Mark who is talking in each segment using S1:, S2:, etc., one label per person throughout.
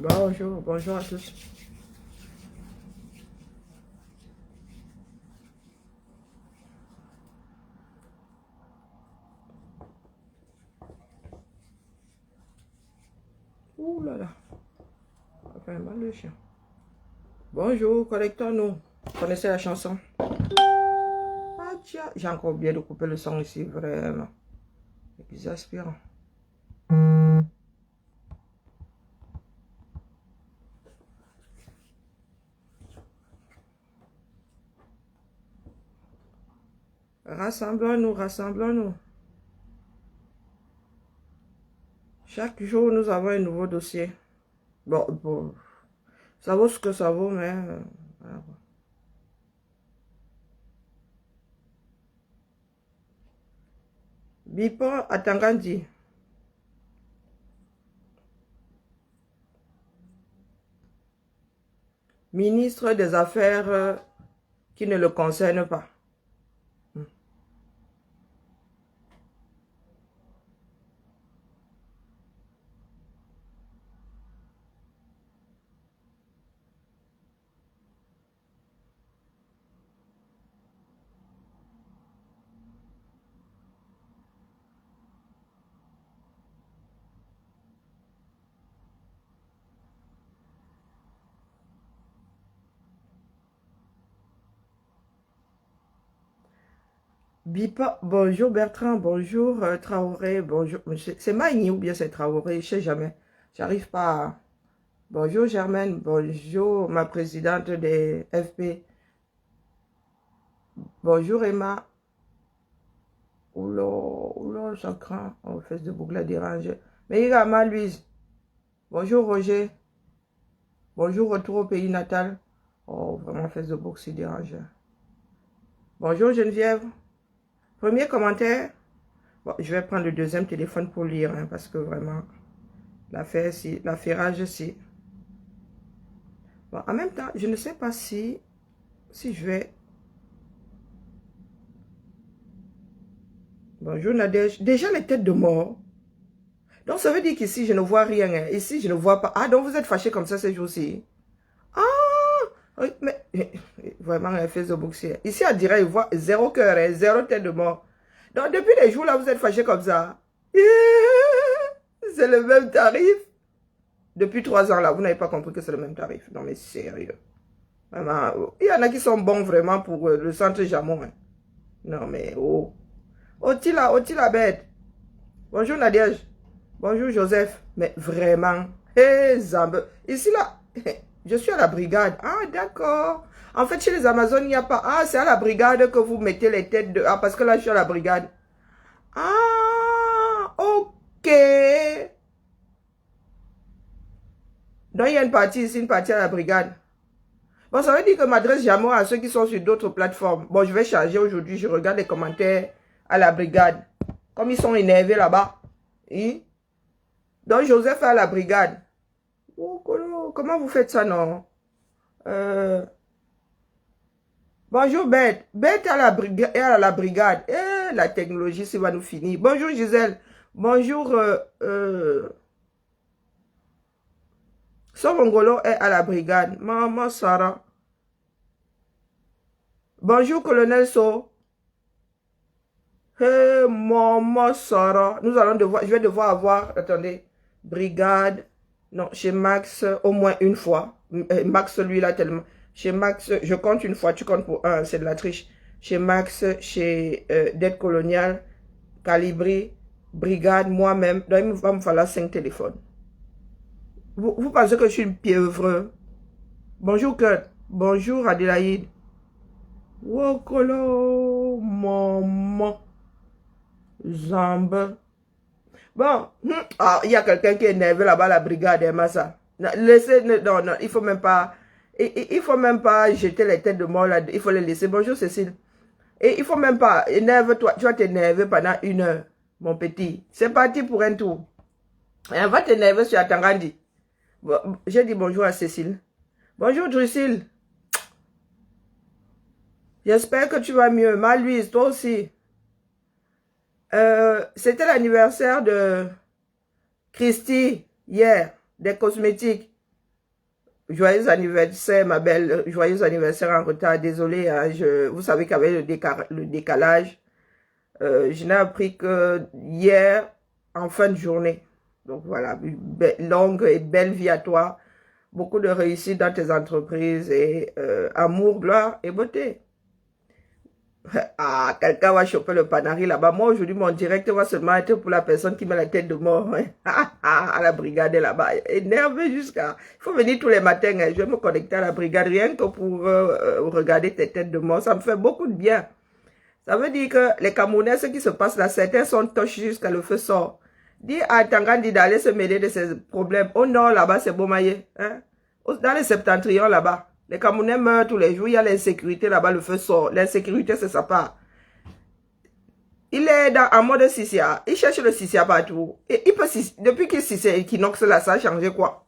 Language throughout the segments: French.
S1: Bonjour, bonjour à tous. Ouh là là, ça fait mal le chien. Bonjour, connectons-nous. Vous connaissez la chanson? Ah tiens, j'ai encore oublié de couper le son ici, vraiment. C'est exaspérant. Rassemblons-nous, rassemblons-nous. Chaque jour, nous avons un nouveau dossier. Bon, ça vaut ce que ça vaut, mais... voilà. Bipo Atangandi. Ministre des Affaires qui ne le concernent pas. Bipa, bonjour Bertrand, bonjour Traoré, bonjour. C'est Magny ou bien c'est Traoré, je sais jamais. J'arrive pas à... Bonjour Germaine, bonjour ma présidente des FP. Bonjour Emma. Oula, ça craint. On fait de boucle dérange. Mais il y a ma Louise. Bonjour Roger. Bonjour, retour au pays natal. Oh, vraiment, fait de boucle, c'est dérangeant. Bonjour Geneviève. Premier commentaire. Bon, je vais prendre le deuxième téléphone pour lire, hein, parce que vraiment, l'affairage, si. Bon, en même temps, je ne sais pas si je vais... Bonjour Nadège. Déjà les têtes de mort. Donc ça veut dire qu'ici, je ne vois rien. Hein. Ici, je ne vois pas. Ah, donc vous êtes fâchés comme ça ces jours-ci. Ah, oui, mais vraiment, un Facebook. Ici, on dirait, il voit zéro cœur, hein, zéro tête de mort. Donc depuis les jours là, vous êtes fâchés comme ça. C'est le même tarif. Depuis 3 ans là, vous n'avez pas compris que c'est le même tarif. Non mais sérieux. Vraiment, il y en a qui sont bons vraiment pour le centre Jamon. Hein. Non mais oh. Otila bête. Bonjour Nadia. Bonjour Joseph. Mais vraiment. Hé Zambe. Ici là, je suis à la brigade. Ah d'accord. En fait chez les Amazones, il n'y a pas. Ah c'est à la brigade que vous mettez les têtes de... Ah parce que là je suis à la brigade. Ah ok. Donc il y a une partie ici, une partie à la brigade. Bon, ça veut dire que m'adresse jamais à ceux qui sont sur d'autres plateformes. Bon, je vais changer aujourd'hui. Je regarde les commentaires à la brigade. Comme ils sont énervés là-bas. Hein? Donc, Joseph est à la brigade. Oh, comment vous faites ça, non? Bonjour, Bête. Bête est à la brigade. Eh, la technologie, ça va nous finir. Bonjour, Gisèle. Bonjour, Sovongolo est à la brigade. Maman Sarah. Bonjour, colonel So. Hey, Maman Sarah. Je vais devoir avoir, attendez, brigade. Non, chez Max, au moins une fois. Max, lui-là, tellement. Chez Max, je compte une fois, tu comptes pour un, c'est de la triche. Chez Max, chez Dette Coloniale, Calibri, Brigade, moi-même. Donc, il va me falloir 5 téléphones. Vous pensez que je suis une pieuvre? Bonjour, Kurt. Bonjour, Adélaïde. Wokolo, maman. Zambe. Bon, il y a quelqu'un qui est énervé là-bas à la brigade, Massa. Laissez, non, il faut même pas, il faut même pas jeter les têtes de mort là, il faut les laisser. Bonjour Cécile. Et il faut même pas, énerve-toi, tu vas t'énerver pendant 1 heure, mon petit. C'est parti pour un tour. Et on va t'énerver sur Atangandi. Bon, j'ai dit bonjour à Cécile. Bonjour Drusille. J'espère que tu vas mieux. Malouise, toi aussi. C'était l'anniversaire de Christy hier, des cosmétiques. Joyeux anniversaire, ma belle. Joyeux anniversaire en retard. Désolé, hein, vous savez qu'avec le décalage, je n'ai appris que hier, en fin de journée. Donc voilà, longue et belle vie à toi. Beaucoup de réussite dans tes entreprises et amour, gloire et beauté. Ah, quelqu'un va choper le panari là-bas. Moi, aujourd'hui, mon direct va seulement être pour la personne qui met la tête de mort. Hein. À la brigade là-bas. Énervé jusqu'à... Il faut venir tous les matins. Hein. Je vais me connecter à la brigade rien que pour regarder tes têtes de mort. Ça me fait beaucoup de bien. Ça veut dire que les Camerounais, ce qui se passe là, certains sont touchés jusqu'à le feu sort. Dis à Tangandi d'aller se mêler de ces problèmes. Au nord, là-bas, c'est Bomaye. Hein? Dans les septentrions, là-bas. Les Camerounais meurent tous les jours. Il y a l'insécurité là-bas, le feu sort. L'insécurité, c'est sa part. Il est en mode Sissia. Il cherche le Sissia partout. Et il peut, depuis qu'il Sissia Equinox là, ça a changé quoi?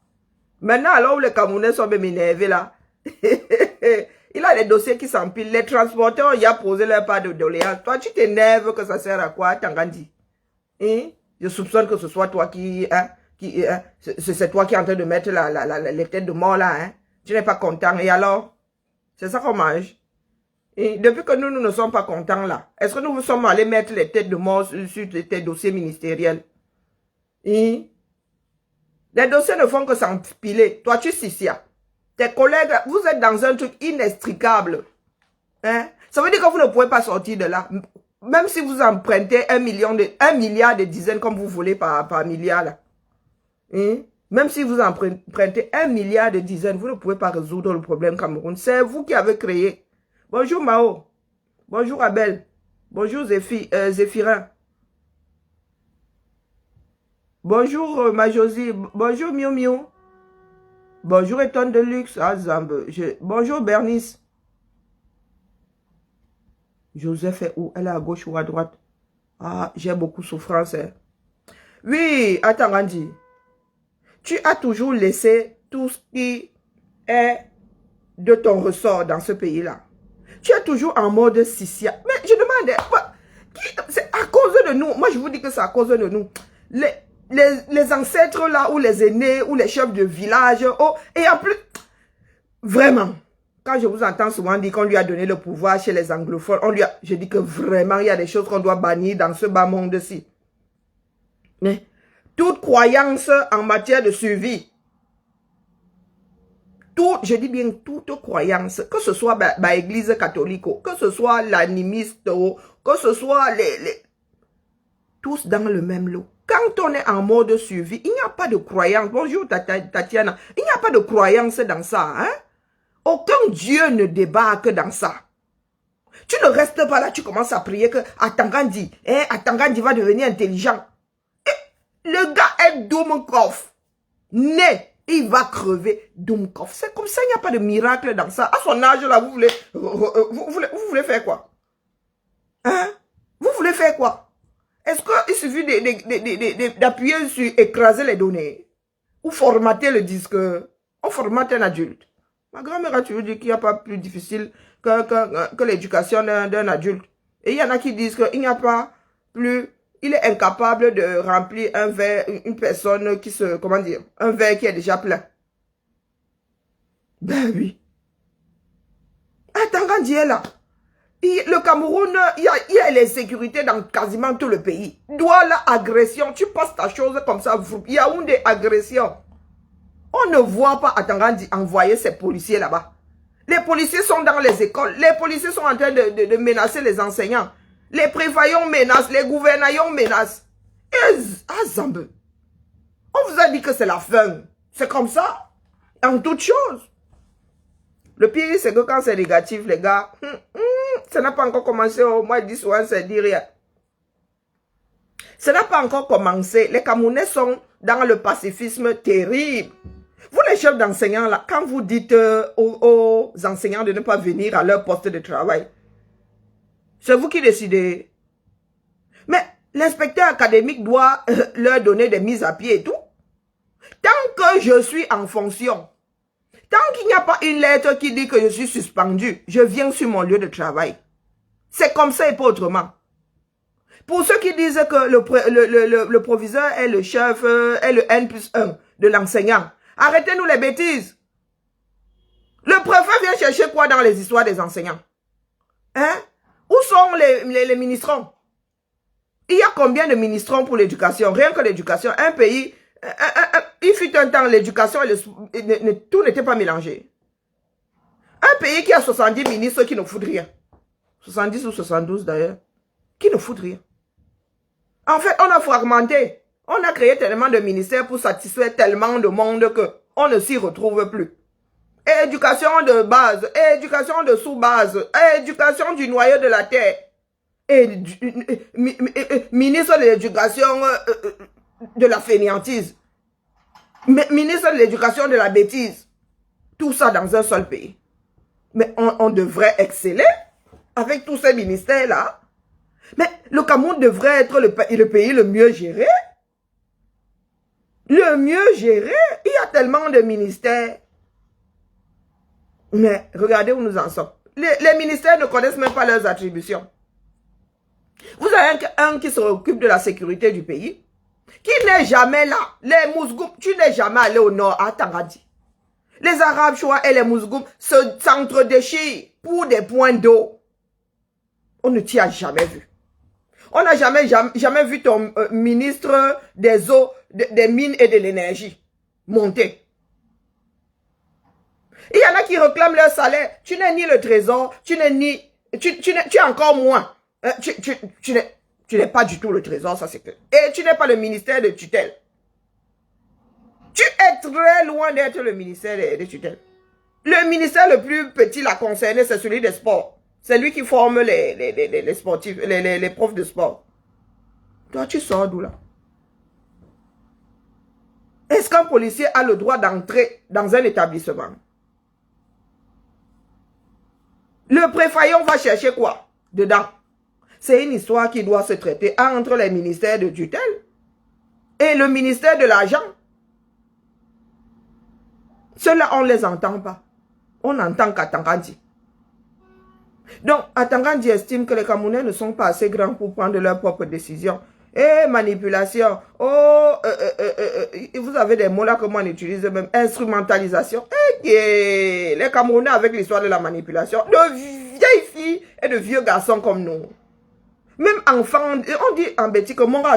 S1: Maintenant, alors où les Camerounais sont même énervés là. Il a les dossiers qui s'empilent. Les transporteurs, il a posé leur part de doléances. Toi, tu t'énerves que ça sert à quoi, Tangandi? Hein? Je soupçonne que ce soit toi qui... Hein, c'est toi qui es en train de mettre les têtes de mort là. Hein? Tu n'es pas content. Et alors? C'est ça qu'on mange. Et depuis que nous ne sommes pas contents là, est-ce que nous sommes allés mettre les têtes de mort sur tes dossiers ministériels? Et les dossiers ne font que s'empiler. Toi, tu Sissia. Tes collègues, vous êtes dans un truc inextricable. Hein? Ça veut dire que vous ne pouvez pas sortir de là. Même si vous empruntez 1 milliard de dizaines comme vous voulez par milliard là. Hein? Même si vous empruntez 1 milliard de dizaines, vous ne pouvez pas résoudre le problème Cameroun. C'est vous qui avez créé. Bonjour Mao. Bonjour Abel. Bonjour Zéphirin. Bonjour Majosi. Bonjour Miu Miu. Bonjour Eton de Luxe. Ah, Zambe. Bonjour Bernice. Joseph est où? Elle est à gauche ou à droite? Ah, j'ai beaucoup de souffrance. Hein. Oui, attends Randy. Tu as toujours laissé tout ce qui est de ton ressort dans ce pays-là. Tu es toujours en mode Sissia. Mais je demande, c'est à cause de nous. Moi, je vous dis que c'est à cause de nous. Les ancêtres là, ou les aînés, ou les chefs de village. Oh, et en plus, vraiment, quand je vous entends souvent dire qu'on lui a donné le pouvoir chez les anglophones, je dis que vraiment, il y a des choses qu'on doit bannir dans ce bas monde-ci. Mais toute croyance en matière de survie, je dis bien toute croyance, que ce soit l'église catholique, que ce soit l'animiste, que ce soit tous dans le même lot. Quand on est en mode survie, il n'y a pas de croyance. Bonjour Tatiana. Il n'y a pas de croyance dans ça. Hein? Aucun Dieu ne débarque dans ça. Tu ne restes pas là, tu commences à prier que Atangandi va devenir intelligent. Et le gars est Doumkov. Né. Il va crever Doumkov. C'est comme ça, il n'y a pas de miracle dans ça. À son âge, là, vous voulez faire quoi? Hein? Vous voulez faire quoi? Est-ce qu'il suffit d'appuyer sur écraser les données? Ou formater le disque? On formate un adulte. Ma grand-mère a toujours dit qu'il n'y a pas plus difficile que l'éducation d'un adulte. Et il y en a qui disent qu'il n'y a pas plus... Il est incapable de remplir un verre, une personne qui se... Comment dire? Un verre qui est déjà plein. Ben oui. Attends, quand il est là. Le Cameroun, il y a l'insécurité dans quasiment tout le pays. Douala, agression. Tu passes ta chose comme ça. Il y a une des agressions. On ne voit pas Atangandi envoyer ses policiers là-bas. Les policiers sont dans les écoles. Les policiers sont en train de menacer les enseignants. Les prévoyants menacent, les gouvernants menacent. Et Zambe, on vous a dit que c'est la fin. C'est comme ça. En toute chose. Le pire, c'est que quand c'est négatif, les gars, ça n'a pas encore commencé. Moi, je dis souvent, c'est dire rien. Ça n'a pas encore commencé. Les Camerounais sont dans le pacifisme terrible. Vous, les chefs d'enseignants, là, quand vous dites aux enseignants de ne pas venir à leur poste de travail, c'est vous qui décidez. Mais l'inspecteur académique doit leur donner des mises à pied et tout. Tant que je suis en fonction, tant qu'il n'y a pas une lettre qui dit que je suis suspendu, je viens sur mon lieu de travail. C'est comme ça et pas autrement. Pour ceux qui disent que le proviseur est le chef, est le N+1 de l'enseignant, arrêtez-nous les bêtises. Le préfet vient chercher quoi dans les histoires des enseignants? Hein? Où sont les ministrons? Il y a combien de ministrons pour l'éducation? Rien que l'éducation. Un pays, il fut un temps, l'éducation et tout n'était pas mélangé. Un pays qui a 70 ministres qui ne foutent rien. 70 ou 72 d'ailleurs. Qui ne foutent rien. En fait, on a fragmenté. On a créé tellement de ministères pour satisfaire tellement de monde qu'on ne s'y retrouve plus. Éducation de base, éducation de sous-base, éducation du noyau de la terre. Ministre de l'éducation de la fainéantise. Ministre de l'éducation de la bêtise. Tout ça dans un seul pays. Mais on devrait exceller avec tous ces ministères-là. Mais le Cameroun devrait être le pays le mieux géré. Le mieux géré. Il y a tellement de ministères. Mais regardez où nous en sommes. Les ministères ne connaissent même pas leurs attributions. Vous avez un qui se occupe de la sécurité du pays, qui n'est jamais là. Les Mousgoups, tu n'es jamais allé au nord, à Tangadi. Les Arabes Choua et les Mousgoups s'entre-déchirent pour des points d'eau. On ne t'y a jamais vu. On n'a jamais vu ton ministre des eaux, des mines et de l'énergie monter. Il y en a qui réclament leur salaire. Tu n'es ni le trésor, tu n'es ni... Tu es encore moins. Tu n'es pas du tout le trésor, ça c'est clair. Et tu n'es pas le ministère de tutelle. Tu es très loin d'être le ministère de tutelle. Le ministère le plus petit là concerné, c'est celui des sports. C'est lui qui forme les sportifs, les profs de sport. Toi, tu sors d'où là? Est-ce qu'un policier a le droit d'entrer dans un établissement? Le préfaillant va chercher quoi dedans? C'est une histoire qui doit se traiter entre les ministères de tutelle et le ministère de l'argent. Ceux-là, on ne les entend pas. On n'entend qu'Atangandi. Donc, Atangandi estime que les Camerounais ne sont pas assez grands pour prendre leurs propres décisions. Et manipulation. Oh, vous avez des mots là que moi on utilise même. Instrumentalisation. Et les Camerounais avec l'histoire de la manipulation. De vieilles filles et de vieux garçons comme nous. Même enfants, on dit en bêtise que Mongo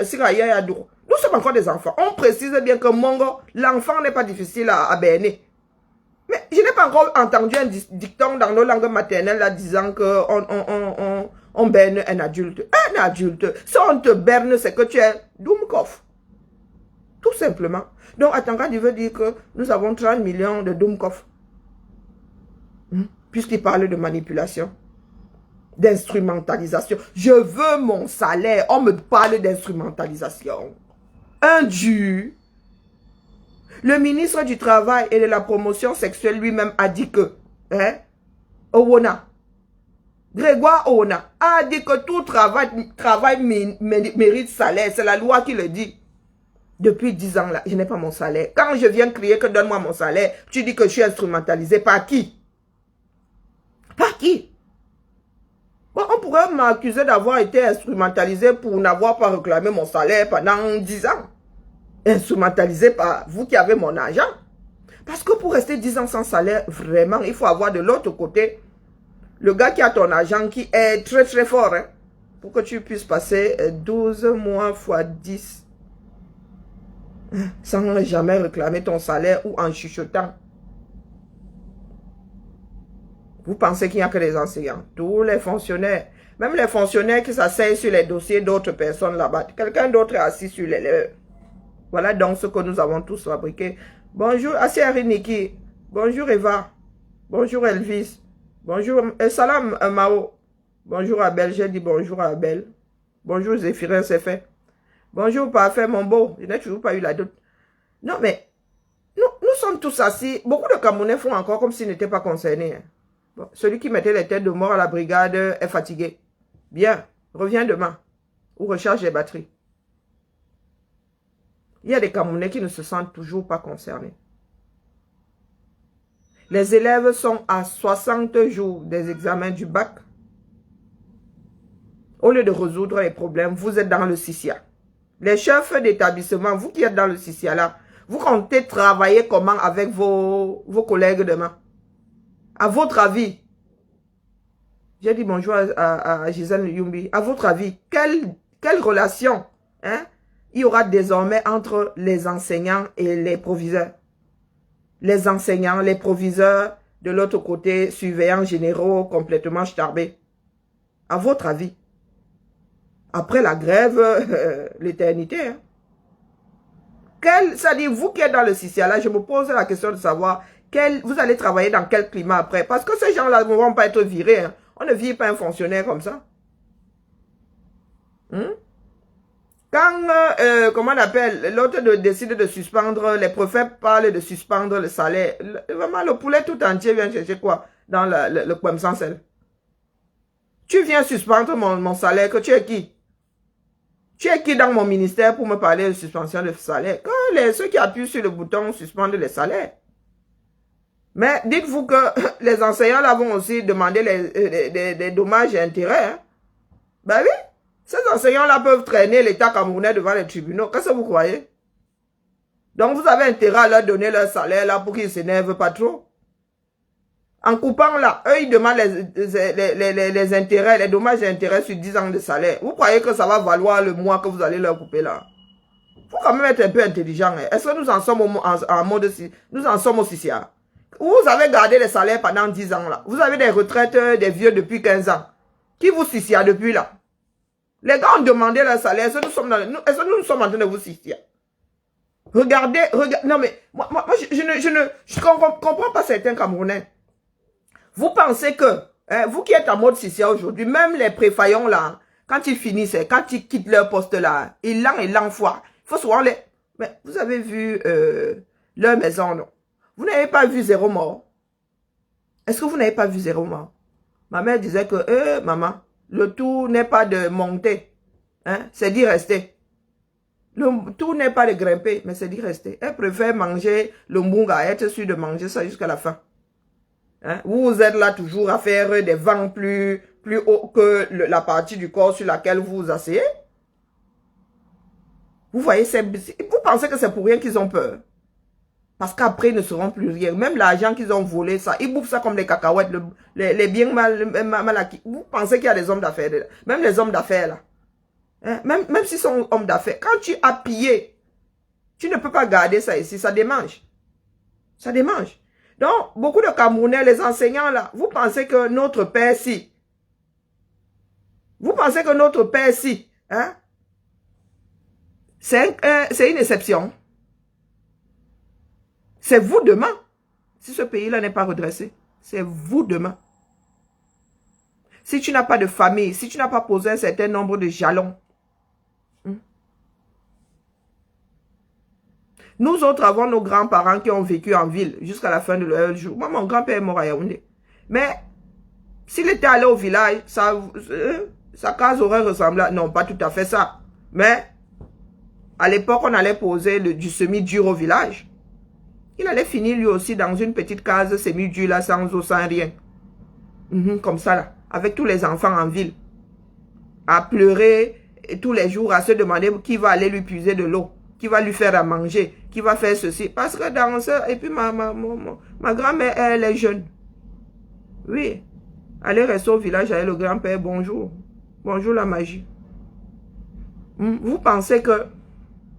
S1: Siraya Yadour. Nous sommes encore des enfants. On précise bien que Mongo, l'enfant n'est pas difficile à berner. Mais je n'ai pas encore entendu un dicton dans nos langues maternelles là, disant qu'on berne un adulte. Un adulte, si on te berne, c'est que tu es Doumkov. Tout simplement. Donc, Atangandi veut dire que nous avons 30 millions de Doumkov. Puisqu'il parle de manipulation, d'instrumentalisation. Je veux mon salaire. On me parle d'instrumentalisation. Un dû. Le ministre du Travail et de la Promotion sexuelle lui-même a dit que, Owona, Grégoire Owona, a dit que tout travail mérite salaire. C'est la loi qui le dit. Depuis 10 ans là, je n'ai pas mon salaire. Quand je viens crier que donne-moi mon salaire, tu dis que je suis instrumentalisé. Par qui? Par qui? Bon, on pourrait m'accuser d'avoir été instrumentalisé pour n'avoir pas réclamé mon salaire pendant 10 ans. Instrumentalisé par vous qui avez mon argent. Parce que pour rester 10 ans sans salaire, vraiment, il faut avoir de l'autre côté le gars qui a ton argent qui est très très fort. Hein, pour que tu puisses passer 12 mois fois 10 sans jamais réclamer ton salaire ou en chuchotant. Vous pensez qu'il n'y a que les enseignants. Tous les fonctionnaires, même les fonctionnaires qui s'asseyent sur les dossiers d'autres personnes là-bas. Quelqu'un d'autre est assis sur les leurs. Voilà donc ce que nous avons tous fabriqué. Bonjour, Asiari Niki. Bonjour Eva. Bonjour Elvis. Bonjour Salam Mao. Bonjour Abel. J'ai dit bonjour à Abel. Bonjour Zéphirin, c'est fait. Bonjour Parfait, mon beau. Je n'ai toujours pas eu la doute. Non, mais nous sommes tous assis. Beaucoup de Camerounais font encore comme s'ils n'étaient pas concernés. Hein. Bon, celui qui mettait les têtes de mort à la brigade est fatigué. Bien, reviens demain. Ou recharge les batteries. Il y a des Camerounais qui ne se sentent toujours pas concernés. Les élèves sont à 60 jours des examens du bac. Au lieu de résoudre les problèmes, vous êtes dans le CICIA. Les chefs d'établissement, vous qui êtes dans le CICIA là, vous comptez travailler comment avec vos collègues demain? À votre avis, j'ai dit bonjour à Gisèle Yumbi, à votre avis, quelle relation hein, il y aura désormais entre les enseignants et les proviseurs? Les enseignants, les proviseurs, de l'autre côté, surveillants généraux complètement starbés. À votre avis? Après la grève, l'éternité. Hein? Ça dit, vous qui êtes dans le CCA, là, je me pose la question de savoir, vous allez travailler dans quel climat après? Parce que ces gens-là ne vont pas être virés. Hein? On ne vire pas un fonctionnaire comme ça. Quand, comment on appelle, l'autre décide de suspendre, les préfets parlent de suspendre le salaire. Vraiment, le poulet tout entier vient chercher quoi dans le Kwemsansel? Tu viens suspendre mon salaire, que tu es qui? Tu es qui dans mon ministère pour me parler de suspension de salaire? Quand ceux qui appuient sur le bouton suspendent les salaires. Mais dites-vous que les enseignants là vont aussi demander des dommages et intérêts. Hein? Ben oui. Ces enseignants-là peuvent traîner l'État camerounais devant les tribunaux. Qu'est-ce que vous croyez? Donc, vous avez intérêt à leur donner leur salaire là pour qu'ils ne s'énervent pas trop. En coupant là, eux, ils demandent les intérêts, les dommages et intérêts sur 10 ans de salaire. Vous croyez que ça va valoir le mois que vous allez leur couper là? Il faut quand même être un peu intelligent. Hein. Est-ce que nous en sommes en mode... Nous en sommes au CCA. Vous avez gardé les salaires pendant 10 ans là. Vous avez des retraites des vieux depuis 15 ans. Qui vous CCA depuis là? Les gars ont demandé leur salaire. Est-ce que nous sommes en train de vous CCA? Regardez. Non mais, moi je ne comprends pas certains Camerounais. Vous pensez que, hein, vous qui êtes en mode CCA aujourd'hui, même les préfaillants là, quand ils finissent, quand ils quittent leur poste là, ils l'enfoient. Il faut souvent les... Mais vous avez vu leur maison, non? Vous n'avez pas vu zéro mort? Est-ce que vous n'avez pas vu zéro mort? Ma mère disait que, maman, le tout n'est pas de monter, hein, c'est d'y rester. Le tout n'est pas de grimper, mais c'est d'y rester. Elle préfère manger le mounga, être sûre de manger ça jusqu'à la fin. Hein? Vous êtes là toujours à faire des vents plus hauts que la partie du corps sur laquelle vous vous asseyez. Vous voyez, vous pensez que c'est pour rien qu'ils ont peur. Parce qu'après, ils ne seront plus rien. Même l'argent qu'ils ont volé, ça, ils bouffent ça comme des cacahuètes, les biens mal acquis. Vous pensez qu'il y a des hommes d'affaires, même les hommes d'affaires là. Hein? Même s'ils sont hommes d'affaires, quand tu as pillé, tu ne peux pas garder ça ici, ça démange. Ça démange. Donc, beaucoup de Camerounais, les enseignants là, vous pensez que notre père si, hein, c'est une exception. C'est vous demain. Si ce pays-là n'est pas redressé, c'est vous demain. Si tu n'as pas de famille, si tu n'as pas posé un certain nombre de jalons, nous autres avons nos grands-parents qui ont vécu en ville jusqu'à la fin de leur jour. Moi, mon grand-père est mort à Yaoundé. Mais s'il était allé au village, sa case aurait ressemblé à... Non, pas tout à fait ça. Mais à l'époque, on allait poser du semi-dur au village. Il allait finir lui aussi dans une petite case semi-dure là, sans eau, sans rien. Comme ça là, avec tous les enfants en ville. À pleurer et tous les jours, à se demander qui va aller lui puiser de l'eau, qui va lui faire à manger, qui va faire ceci. Parce que dans ça, et puis ma grand-mère, elle est jeune. Oui. Aller rester au village avec le grand-père, bonjour. Bonjour la magie. Vous pensez que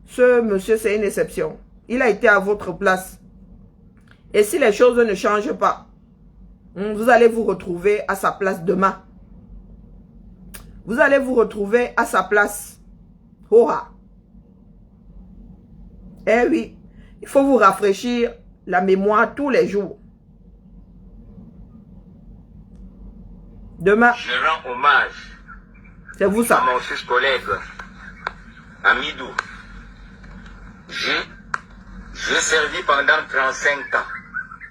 S1: ce monsieur, c'est une exception. Il a été à votre place. Et si les choses ne changent pas, vous allez vous retrouver à sa place demain. Vous allez vous retrouver à sa place. Hoha. Eh oui, il faut vous rafraîchir la mémoire tous les jours. Demain,
S2: je rends hommage
S1: c'est vous ça.
S2: à mon fils collègue, Amidou. J'ai servi pendant 35 ans.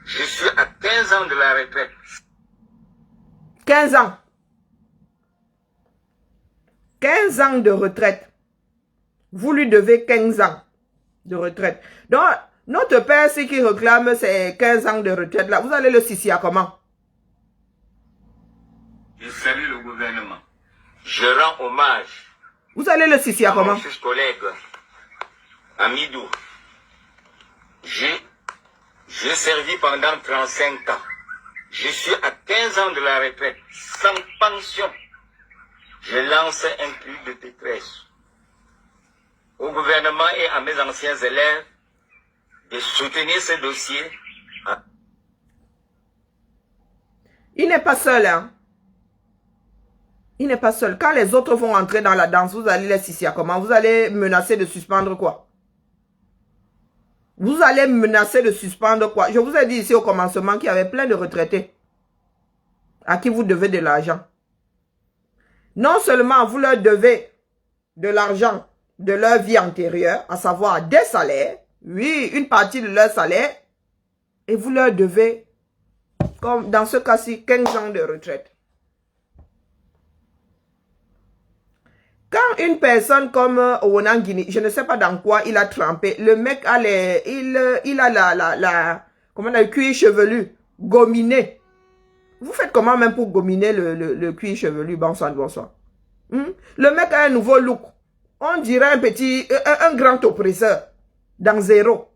S2: Je suis à 15 ans de la retraite.
S1: 15 ans. 15 ans de retraite. Vous lui devez 15 ans de retraite. Donc, notre père, ce qui réclame ces 15 ans de retraite là, vous allez le CCA comment?
S2: Je salue le gouvernement. Je rends hommage.
S1: Vous allez le CCA comment?
S2: Mon fils collègue, Amidou. J'ai servi pendant 35 ans. Je suis à 15 ans de la retraite, sans pension. Je lance un cri de détresse au gouvernement et à mes anciens élèves de soutenir ce dossier.
S1: Il n'est pas seul, hein. Il n'est pas seul. Quand les autres vont entrer dans la danse, vous allez les sissier comment? Vous allez menacer de suspendre quoi? Vous allez menacer de suspendre quoi? Je vous ai dit ici au commencement qu'il y avait plein de retraités à qui vous devez de l'argent. Non seulement vous leur devez de l'argent de leur vie antérieure, à savoir des salaires, oui, une partie de leur salaire, et vous leur devez, comme dans ce cas-ci, 15 ans de retraite. Quand une personne comme Owonangini, je ne sais pas dans quoi il a trempé, le mec a il a comment on a le cuir chevelu, gominé. Vous faites comment même pour gominer le cuir chevelu? Bonsoir, bonsoir. Le mec a un nouveau look. On dirait un grand oppresseur dans Zéro.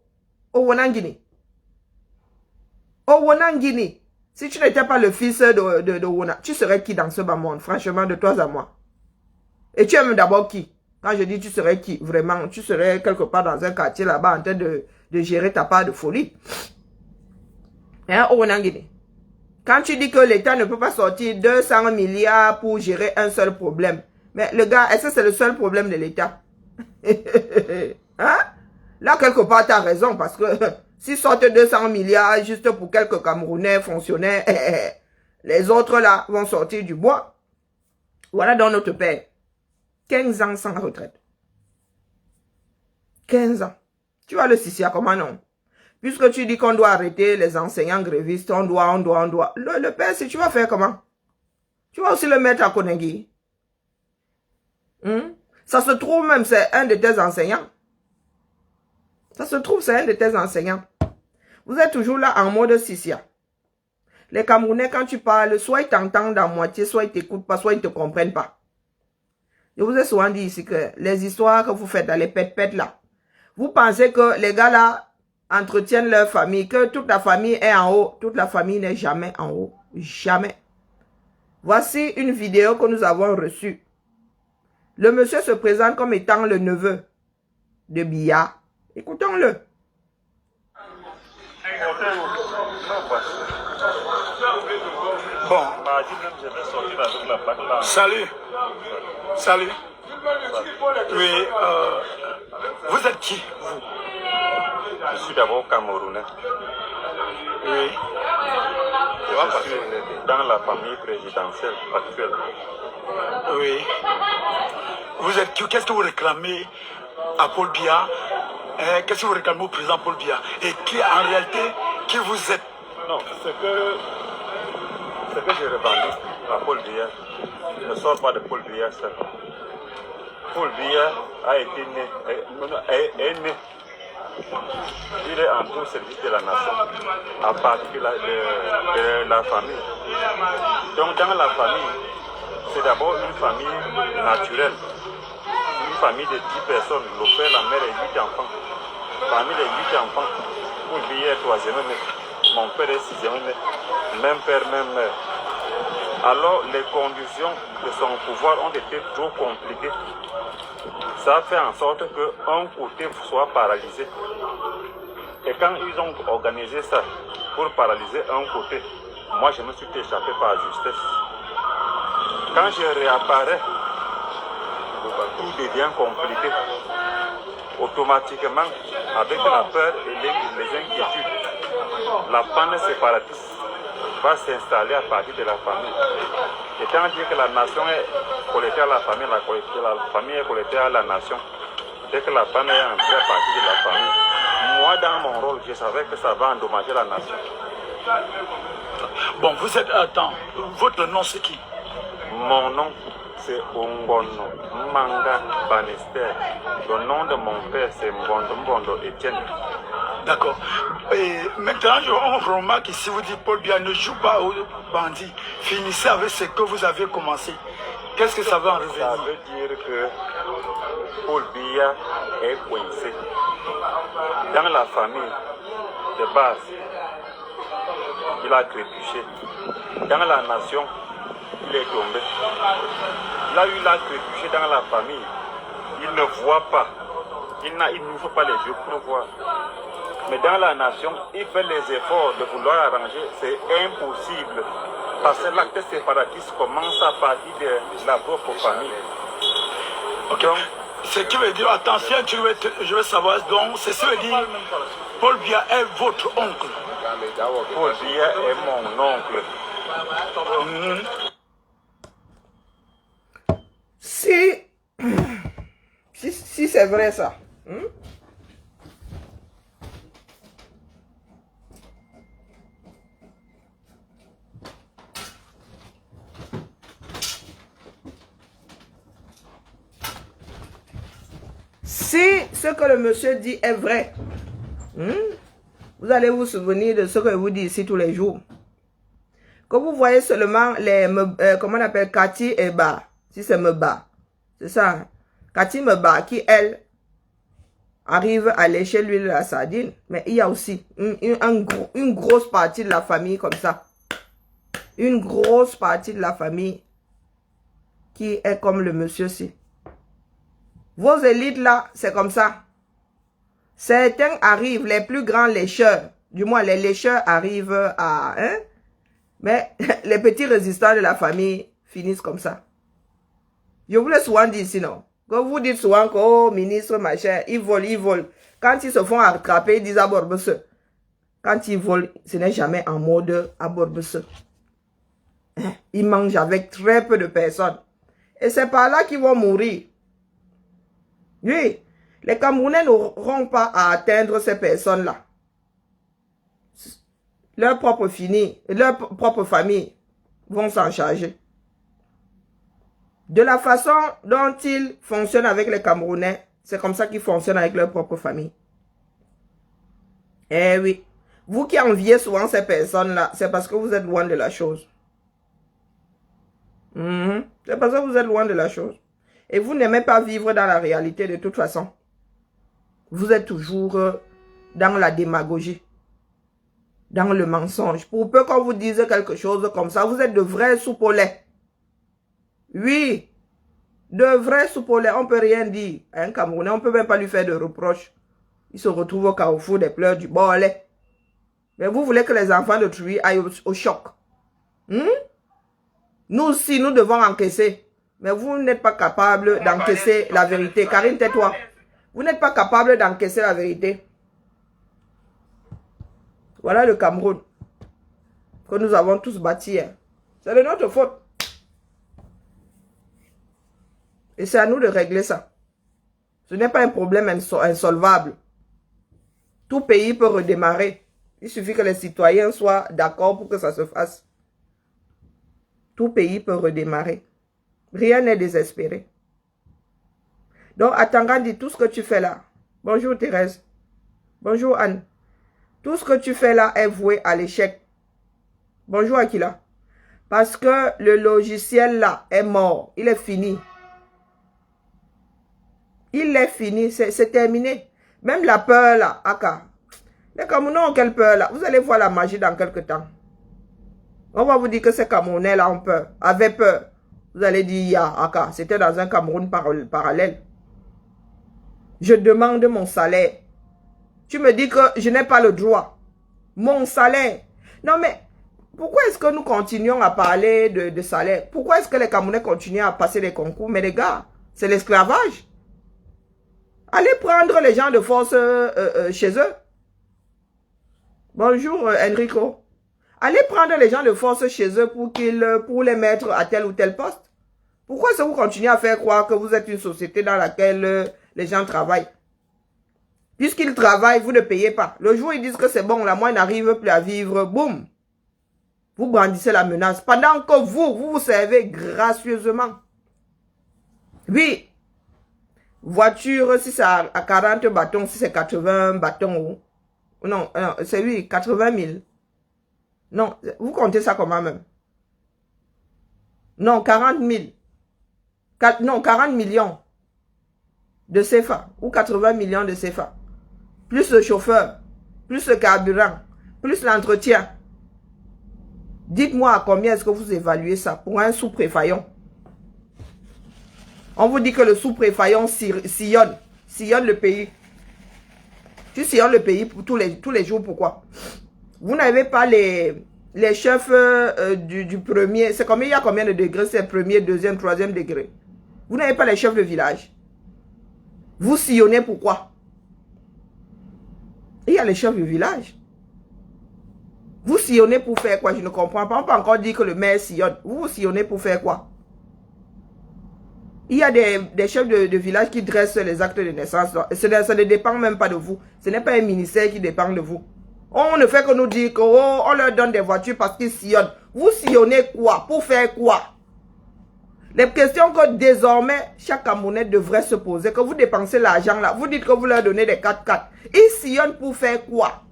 S1: Owonangini. Owonangini. Si tu n'étais pas le fils de Owona, tu serais qui dans ce bas monde? Franchement, de toi à moi. Et tu aimes d'abord qui? Quand je dis tu serais qui? Vraiment, tu serais quelque part dans un quartier là-bas en train de gérer ta part de folie. Hein, Owonangini? Quand tu dis que l'État ne peut pas sortir 200 milliards pour gérer un seul problème. Mais le gars, est-ce que c'est le seul problème de l'État? Hein? Là, quelque part, tu as raison. Parce que s'ils sortent 200 milliards juste pour quelques Camerounais fonctionnaires, les autres là vont sortir du bois. Voilà dans notre père. 15 ans sans retraite. 15 ans. Tu vas le sissier comment non? Puisque tu dis qu'on doit arrêter les enseignants grévistes, on doit. Le père, si tu vas faire comment? Tu vas aussi le mettre à Konengi. Ça se trouve même, c'est un de tes enseignants. Ça se trouve, c'est un de tes enseignants. Vous êtes toujours là en mode sissia. Les Camerounais, quand tu parles, soit ils t'entendent à moitié, soit ils t'écoutent pas, soit ils te comprennent pas. Je vous ai souvent dit ici que les histoires que vous faites dans les pètes là, vous pensez que les gars là entretiennent leur famille, que toute la famille est en haut. Toute la famille n'est jamais en haut. Jamais. Voici une vidéo que nous avons reçue. Le monsieur se présente comme étant le neveu de Biya. Écoutons-le.
S3: Bon. Salut. Salut. Oui, vous êtes qui, vous?
S4: Je suis d'abord Camerounais.
S3: Oui.
S4: Je suis dans la famille présidentielle actuelle.
S3: Oui. Vous êtes qui? Qu'est-ce que vous réclamez à Paul Biya? Qu'est-ce que vous réclamez au président Paul Biya? Et qui, en réalité, qui vous êtes?
S4: Non, ce que je revendique à Paul Biya ne sort pas de Paul Biya seul. Paul Biya a été né, il est en tout service de la nation, à partir de la famille. Donc dans la famille, c'est d'abord une famille naturelle, une famille de 10 personnes, le père, la mère et 8 enfants. Parmi les 8 enfants, Paul Biya est 3e né, mon père est 6e né, même père, même mère. Alors les conditions de son pouvoir ont été trop compliquées. Ça fait en sorte qu'un côté soit paralysé. Et quand ils ont organisé ça pour paralyser un côté, moi je me suis échappé par justesse. Quand je réapparais, tout devient compliqué. Automatiquement, avec la peur et les inquiétudes, la panne séparatiste va s'installer à partir de la famille. Étant dit que la nation est collectée à la famille est collectée à la nation, dès que la panne est entrée à partir de la famille, moi dans mon rôle, je savais que ça va endommager la nation.
S3: Bon, vous êtes... Attends, votre nom c'est qui?
S4: Mon nom, c'est Ongono Manga Banester. Le nom de mon père, c'est Mbondo Etienne.
S3: D'accord. Et maintenant, on remarque ici, vous dites Paul Biya ne joue pas aux bandits. Finissez avec ce que vous avez commencé. Qu'est-ce que ça veut en revenir?
S4: Ça veut dire que Paul Biya est coincé. Dans la famille de base, il a trébuché. Dans la nation, il est tombé. Là où il a trébuché dans la famille, il ne voit pas. Il n'ouvre pas les yeux pour voir. Mais dans la nation, il fait les efforts de vouloir arranger. C'est impossible. Parce que l'acte séparatiste commence à partir de la propre famille.
S3: Ok. Donc, ce qui veut dire, attention, je veux savoir, donc, c'est ce qui veut dire, Paul Biya est votre oncle.
S4: Paul Biya est mon oncle.
S1: Si c'est vrai ça. Si ce que le monsieur dit est vrai, vous allez vous souvenir de ce que je vous dis ici tous les jours. Que vous voyez seulement les, comment on appelle, Cathy et Ba, si c'est Meba, c'est ça, hein? Cathy Meba qui, elle, arrive à lécher l'huile de la sardine, mais il y a aussi une grosse partie de la famille comme ça. Une grosse partie de la famille qui est comme le monsieur-ci. Vos élites là, c'est comme ça. Certains arrivent, les plus grands lécheurs, du moins les lécheurs arrivent à... Hein? Mais les petits résistants de la famille finissent comme ça. Je vous l'ai souvent dit ici, non? Quand vous dites souvent que, oh, ministre, machin, ils volent. Quand ils se font attraper, ils disent aborbeuse. Quand ils volent, ce n'est jamais en mode aborbeuse. Ils mangent avec très peu de personnes. Et c'est par là qu'ils vont mourir. Oui, les Camerounais n'auront pas à atteindre ces personnes-là. Leur propre famille vont s'en charger. De la façon dont ils fonctionnent avec les Camerounais, c'est comme ça qu'ils fonctionnent avec leur propre famille. Eh oui, vous qui enviez souvent ces personnes-là, c'est parce que vous êtes loin de la chose. C'est parce que vous êtes loin de la chose. Et vous n'aimez pas vivre dans la réalité de toute façon. Vous êtes toujours dans la démagogie, dans le mensonge. Pour peu qu'on vous dise quelque chose comme ça, vous êtes de vrais soupes au lait. Oui, de vrais soupes au lait, on ne peut rien dire. Un Camerounais, on ne peut même pas lui faire de reproches. Il se retrouve au carrefour des pleurs du bon lait. Mais vous voulez que les enfants de Truy aillent au choc. Nous aussi, nous devons encaisser. Mais vous n'êtes pas capable d'encaisser la vérité. Karine, tais-toi. Vous n'êtes pas capable d'encaisser la vérité. Voilà le Cameroun que nous avons tous bâti. C'est de notre faute. Et c'est à nous de régler ça. Ce n'est pas un problème insolvable. Tout pays peut redémarrer. Il suffit que les citoyens soient d'accord pour que ça se fasse. Tout pays peut redémarrer. Rien n'est désespéré. Donc, Atanga dit tout ce que tu fais là. Bonjour Thérèse. Bonjour Anne. Tout ce que tu fais là est voué à l'échec. Bonjour Akila. Parce que le logiciel là est mort. Il est fini. Il est fini. C'est terminé. Même la peur là, Aka. Les Camerounais ont quelle peur là? Vous allez voir la magie dans quelques temps. On va vous dire que ces Camerounais là ont peur. Avaient peur. Vous allez dire, ya, Aka, c'était dans un Cameroun parallèle. Je demande mon salaire. Tu me dis que je n'ai pas le droit. Mon salaire. Non mais, pourquoi est-ce que nous continuons à parler de salaire? Pourquoi est-ce que les Camerounais continuent à passer des concours? Mais les gars, c'est l'esclavage. Allez prendre les gens de force chez eux. Bonjour Enrico. Allez prendre les gens de force chez eux pour les mettre à tel ou tel poste. Pourquoi est-ce que vous continuez à faire croire que vous êtes une société dans laquelle les gens travaillent? Puisqu'ils travaillent, vous ne payez pas. Le jour où ils disent que c'est bon, là, moi, ils n'arrivent plus à vivre, boum. Vous brandissez la menace. Pendant que vous servez gracieusement. Oui. Voiture, si c'est à 40 bâtons, si c'est 80 bâtons. Non, c'est oui, 80 000. Non, vous comptez ça comment même? Non, 40 000. Non, 40 millions de CFA. Ou 80 millions de CFA. Plus le chauffeur. Plus le carburant. Plus l'entretien. Dites-moi à combien est-ce que vous évaluez ça pour un sous-préfaillant. On vous dit que le sous-préfaillant sillonne le pays. Tu sillonnes le pays pour tous les jours, pourquoi? Vous n'avez pas les chefs du premier, c'est combien, il y a combien de degrés? C'est premier, deuxième, troisième degré. Vous n'avez pas les chefs de village. Vous sillonnez pourquoi? Il y a les chefs de village. Vous sillonnez pour faire quoi? Je ne comprends pas. On peut encore dire que le maire sillonne. Vous sillonnez pour faire quoi? Il y a des chefs de village qui dressent les actes de naissance. Ça ne dépend même pas de vous. Ce n'est pas un ministère qui dépend de vous. On ne fait que nous dire qu'on leur donne des voitures parce qu'ils sillonnent. Vous sillonnez quoi? Pour faire quoi? Les questions que désormais chaque Camerounais devrait se poser, que vous dépensez l'argent là, vous dites que vous leur donnez des 4x4. Ils sillonnent pour faire quoi?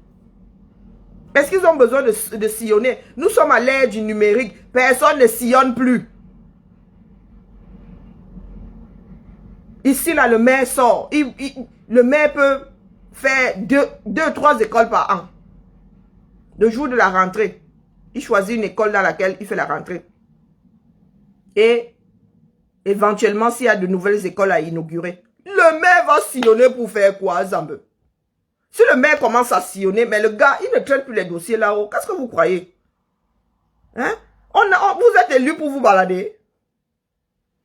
S1: Est-ce qu'ils ont besoin de sillonner? Nous sommes à l'ère du numérique. Personne ne sillonne plus. Ici, là, le maire sort. Le maire peut faire 2-3 écoles par an. Le jour de la rentrée, il choisit une école dans laquelle il fait la rentrée. Et éventuellement, s'il y a de nouvelles écoles à inaugurer, le maire va sillonner pour faire quoi, Zambe? Si le maire commence à sillonner, mais le gars, il ne traite plus les dossiers là-haut. Qu'est-ce que vous croyez? Hein? Vous êtes élu pour vous balader.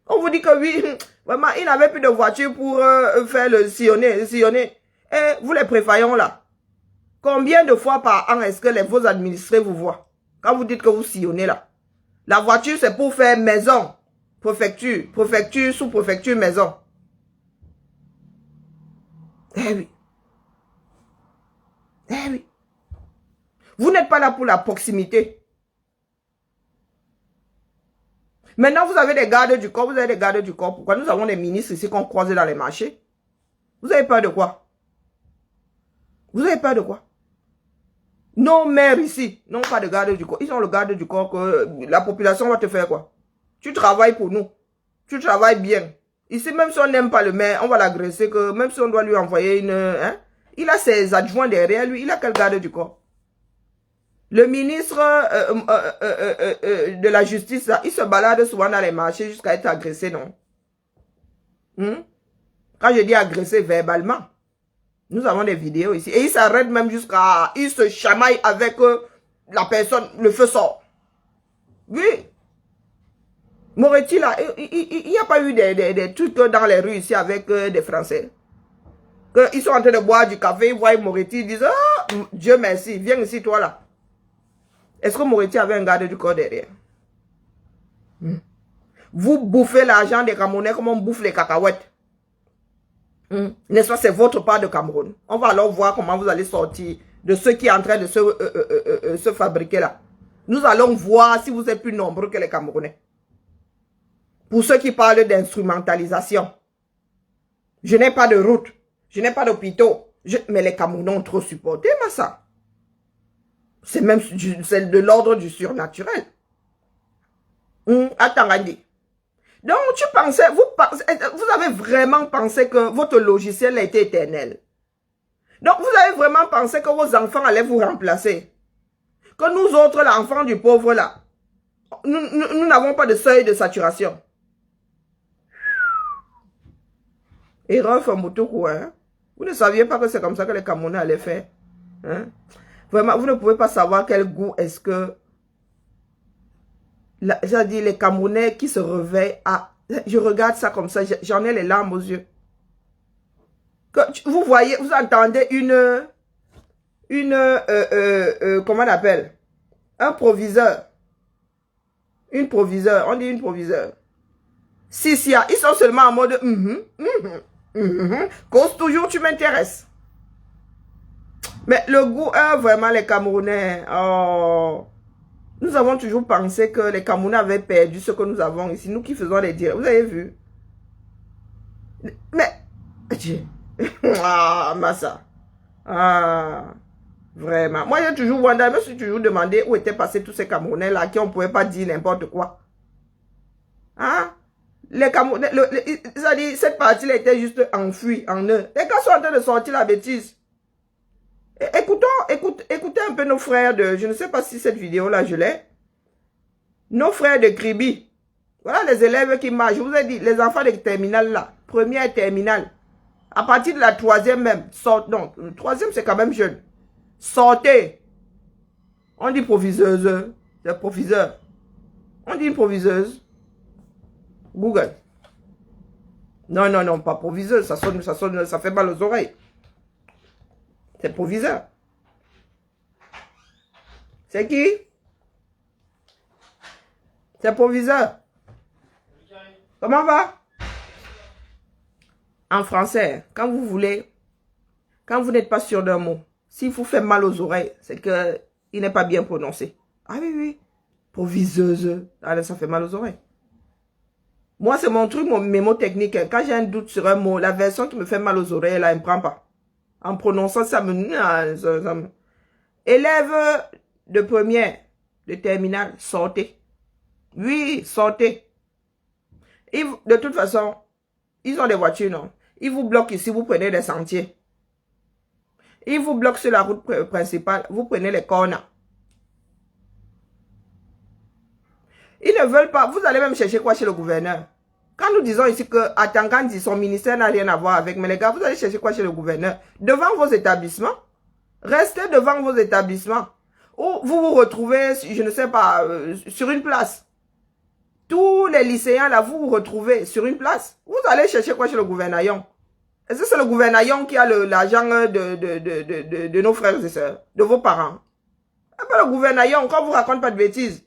S1: On vous dit que oui, vraiment, il n'avait plus de voiture pour faire le sillonner. Et vous les préfaillants là, combien de fois par an est-ce que vos administrés vous voient? Quand vous dites que vous sillonnez là. La voiture, c'est pour faire maison, préfecture, sous-préfecture, maison. Eh oui. Eh oui. Vous n'êtes pas là pour la proximité. Maintenant, vous avez des gardes du corps. Vous avez des gardes du corps. Pourquoi nous avons des ministres ici qu'on croise dans les marchés? Vous avez peur de quoi? Vous avez peur de quoi? Nos maires ici n'ont pas de garde du corps. Ils ont le garde du corps que la population va te faire quoi? Tu travailles pour nous. Tu travailles bien. Ici, même si on n'aime pas le maire, on va l'agresser. Même si on doit lui envoyer une... Hein? Il a ses adjoints derrière lui. Il a quel garde du corps? Le ministre de la justice, là, il se balade souvent dans les marchés jusqu'à être agressé, non? Quand je dis agressé verbalement, nous avons des vidéos ici. Et il s'arrête même jusqu'à... Il se chamaille avec la personne, le feu sort. Oui. Moretti, là, il n'y a pas eu des trucs dans les rues ici avec des Français. Ils sont en train de boire du café, ils voient Moretti, ils disent, ah, Dieu merci, viens ici, toi là. Est-ce que Moretti avait un garde du corps derrière? Vous bouffez l'argent des Camerounais comme on bouffe les cacahuètes. N'est-ce pas, c'est votre part de Cameroun. On va alors voir comment vous allez sortir de ceux qui sont en train de se fabriquer là. Nous allons voir si vous êtes plus nombreux que les Camerounais. Pour ceux qui parlent d'instrumentalisation. Je n'ai pas de route. Je n'ai pas d'hôpitaux. Mais les Camerounais ont trop supporté, mais ça. C'est même de l'ordre du surnaturel. Attends, Andy. Donc, vous avez vraiment pensé que votre logiciel a été éternel. Donc, vous avez vraiment pensé que vos enfants allaient vous remplacer. Que nous autres, l'enfant du pauvre là, nous n'avons pas de seuil de saturation. Erreur Famoutoukou, hein? Vous ne saviez pas que c'est comme ça que les Camerounais allaient faire. Hein? Vraiment, vous ne pouvez pas savoir quel goût est-ce que... C'est-à-dire les Camerounais qui se réveillent à... Je regarde ça comme ça, j'en ai les larmes aux yeux. Vous voyez, vous entendez comment on appelle? Un proviseur. Une proviseur, on dit une proviseur. Si, ils sont seulement en mode... Cause toujours, tu m'intéresses. Mais le goût, vraiment, les Camerounais, oh, nous avons toujours pensé que les Camerounais avaient perdu ce que nous avons ici. Nous qui faisons les dires. Vous avez vu? Mais, ah, Massa. Ah, vraiment. Moi, j'ai toujours wondé, je me suis toujours demandé où étaient passés tous ces Camerounais-là qui on ne pouvait pas dire n'importe quoi. Hein? Les Camerounais, c'est-à-dire, cette partie-là était juste enfuie en eux. Les gars sont en train de sortir la bêtise. Écoutez un peu nos frères de... Je ne sais pas si cette vidéo-là, je l'ai. Nos frères de Kribi. Voilà les élèves qui marchent. Je vous ai dit, les enfants de terminale là. Première terminale. À partir de la troisième même. Non, le troisième c'est quand même jeune. Sortez. On dit proviseuse. C'est proviseur. On dit une proviseuse. Google. Non, non, non, pas proviseuse. Ça sonne, ça fait mal aux oreilles. C'est proviseur. C'est qui? C'est proviseur. Comment va? En français, quand vous voulez, quand vous n'êtes pas sûr d'un mot, s'il vous fait mal aux oreilles, c'est que il n'est pas bien prononcé. Ah oui, oui. Proviseuse. Ah, ça fait mal aux oreilles. Moi, c'est mon truc, mes mots techniques. Quand j'ai un doute sur un mot, la version qui me fait mal aux oreilles, là, elle ne me prend pas. En prononçant, ça me... Élèves de première, de terminale, sortez. Oui, sortez. De toute façon, ils ont des voitures, non? Ils vous bloquent ici, vous prenez des sentiers. Ils vous bloquent sur la route principale, vous prenez les corners. Ils ne veulent pas. Vous allez même chercher quoi chez le gouverneur? Quand nous disons ici que Atangandi, son ministère n'a rien à voir avec, mais les gars, vous allez chercher quoi chez le gouverneur? Devant vos établissements. Restez devant vos établissements. Ou vous vous retrouvez, je ne sais pas, sur une place. Tous les lycéens là, vous vous retrouvez sur une place. Vous allez chercher quoi chez le gouvernaillon? Est-ce que c'est le gouvernaillon qui a l'argent de nos frères et sœurs, de vos parents? Et pas le gouvernaillon, quand vous raconte pas de bêtises.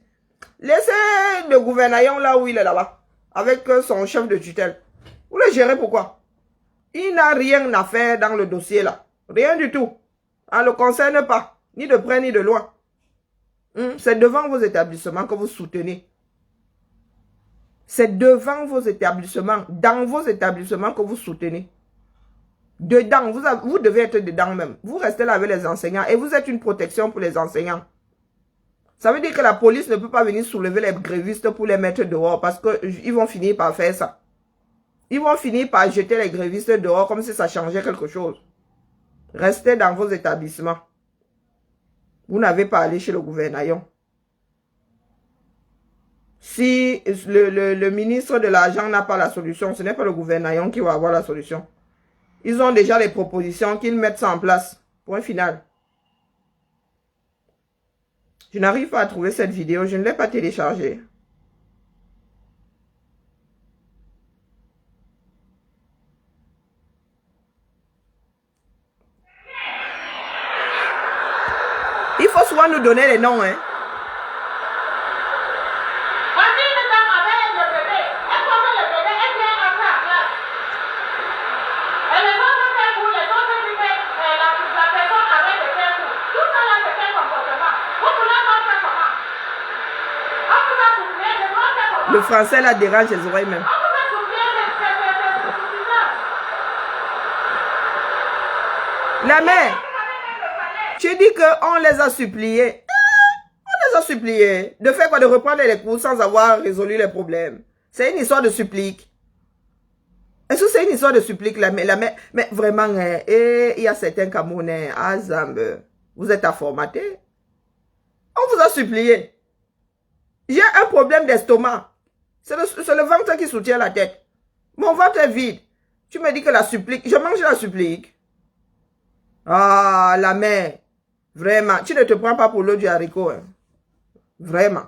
S1: Laissez le gouvernaillon là où il est là-bas, avec son chef de tutelle. Vous le gérez pourquoi? Il n'a rien à faire dans le dossier là. Rien du tout. Ça ne le concerne pas, ni de près ni de loin. C'est devant vos établissements que vous soutenez. C'est devant vos établissements, dans vos établissements que vous soutenez. Dedans, vous devez être dedans même. Vous restez là avec les enseignants et vous êtes une protection pour les enseignants. Ça veut dire que la police ne peut pas venir soulever les grévistes pour les mettre dehors parce qu'ils vont finir par faire ça. Ils vont finir par jeter les grévistes dehors comme si ça changeait quelque chose. Restez dans vos établissements. Vous n'avez pas à aller chez le gouvernaillon. Si le ministre de l'argent n'a pas la solution, ce n'est pas le gouvernaillon qui va avoir la solution. Ils ont déjà les propositions qu'ils mettent ça en place. Point final. Je n'arrive pas à trouver cette vidéo. Je ne l'ai pas téléchargée. Il faut souvent nous donner les noms, hein. Le français là dérange les oreilles même. La mère, tu dis qu'on les a suppliés. On les a suppliés. De faire quoi? De reprendre les cours sans avoir résolu les problèmes. C'est une histoire de supplique. Est-ce que c'est une histoire de supplique la mère? Mais vraiment, il y a certains Camerounais, Azam, vous êtes à formater. On vous a supplié. J'ai un problème d'estomac. C'est le ventre qui soutient la tête. Mon ventre est vide. Tu me dis que la supplique, je mange la supplique. Ah, la mère. Vraiment, tu ne te prends pas pour l'eau du haricot. Hein. Vraiment.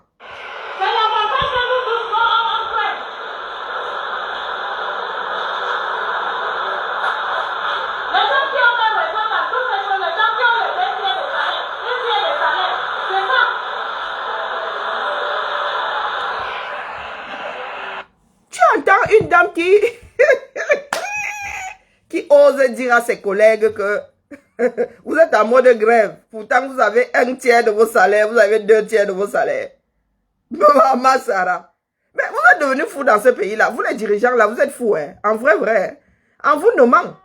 S1: Une dame qui ose dire à ses collègues que vous êtes en mode grève. Pourtant, vous avez 1/3 de vos salaires, vous avez 2/3 de vos salaires. Maman Sarah. Mais vous êtes devenus fous dans ce pays-là. Vous les dirigeants là, vous êtes fous. Hein? En vrai. En vous nommant.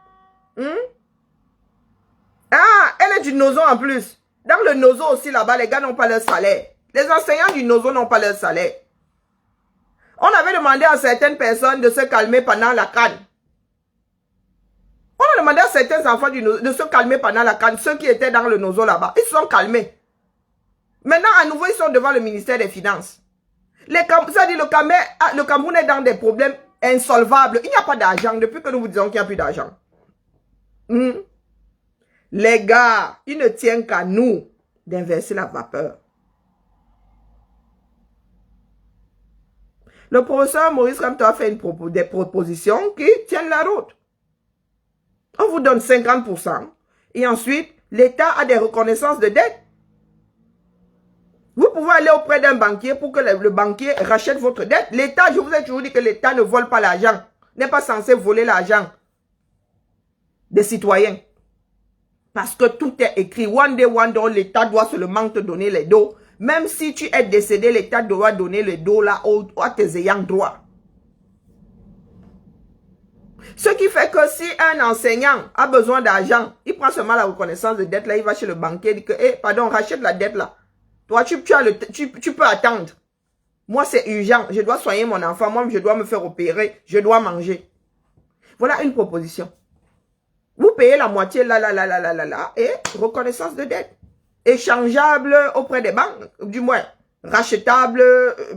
S1: Ah, elle est du Nozo en plus. Dans le Nozo aussi là-bas, les gars n'ont pas leur salaire. Les enseignants du Nozo n'ont pas leur salaire. On avait demandé à certaines personnes de se calmer pendant la CAN. On a demandé à certains enfants de se calmer pendant la CAN. Ceux qui étaient dans le Nozo là-bas, ils se sont calmés. Maintenant, à nouveau, ils sont devant le ministère des Finances. Ça dit le Cameroun est dans des problèmes insolvables. Il n'y a pas d'argent depuis que nous vous disons qu'il n'y a plus d'argent. Les gars, il ne tient qu'à nous d'inverser la vapeur. Le professeur Maurice Kamto a fait des propositions qui tiennent la route. On vous donne 50% et ensuite, l'État a des reconnaissances de dette. Vous pouvez aller auprès d'un banquier pour que le banquier rachète votre dette. L'État, je vous ai toujours dit que l'État ne vole pas l'argent, n'est pas censé voler l'argent des citoyens. Parce que tout est écrit. One day, l'État doit seulement te donner les dos. Même si tu es décédé, l'État doit donner les dos là à tes ayants droit. Ce qui fait que si un enseignant a besoin d'argent, il prend seulement la reconnaissance de dette là, il va chez le banquier et dit que, pardon, rachète la dette là. Toi, tu peux attendre. Moi, c'est urgent. Je dois soigner mon enfant. Moi, je dois me faire opérer. Je dois manger. Voilà une proposition. Vous payez la moitié là, et reconnaissance de dette. Échangeable auprès des banques, du moins rachetable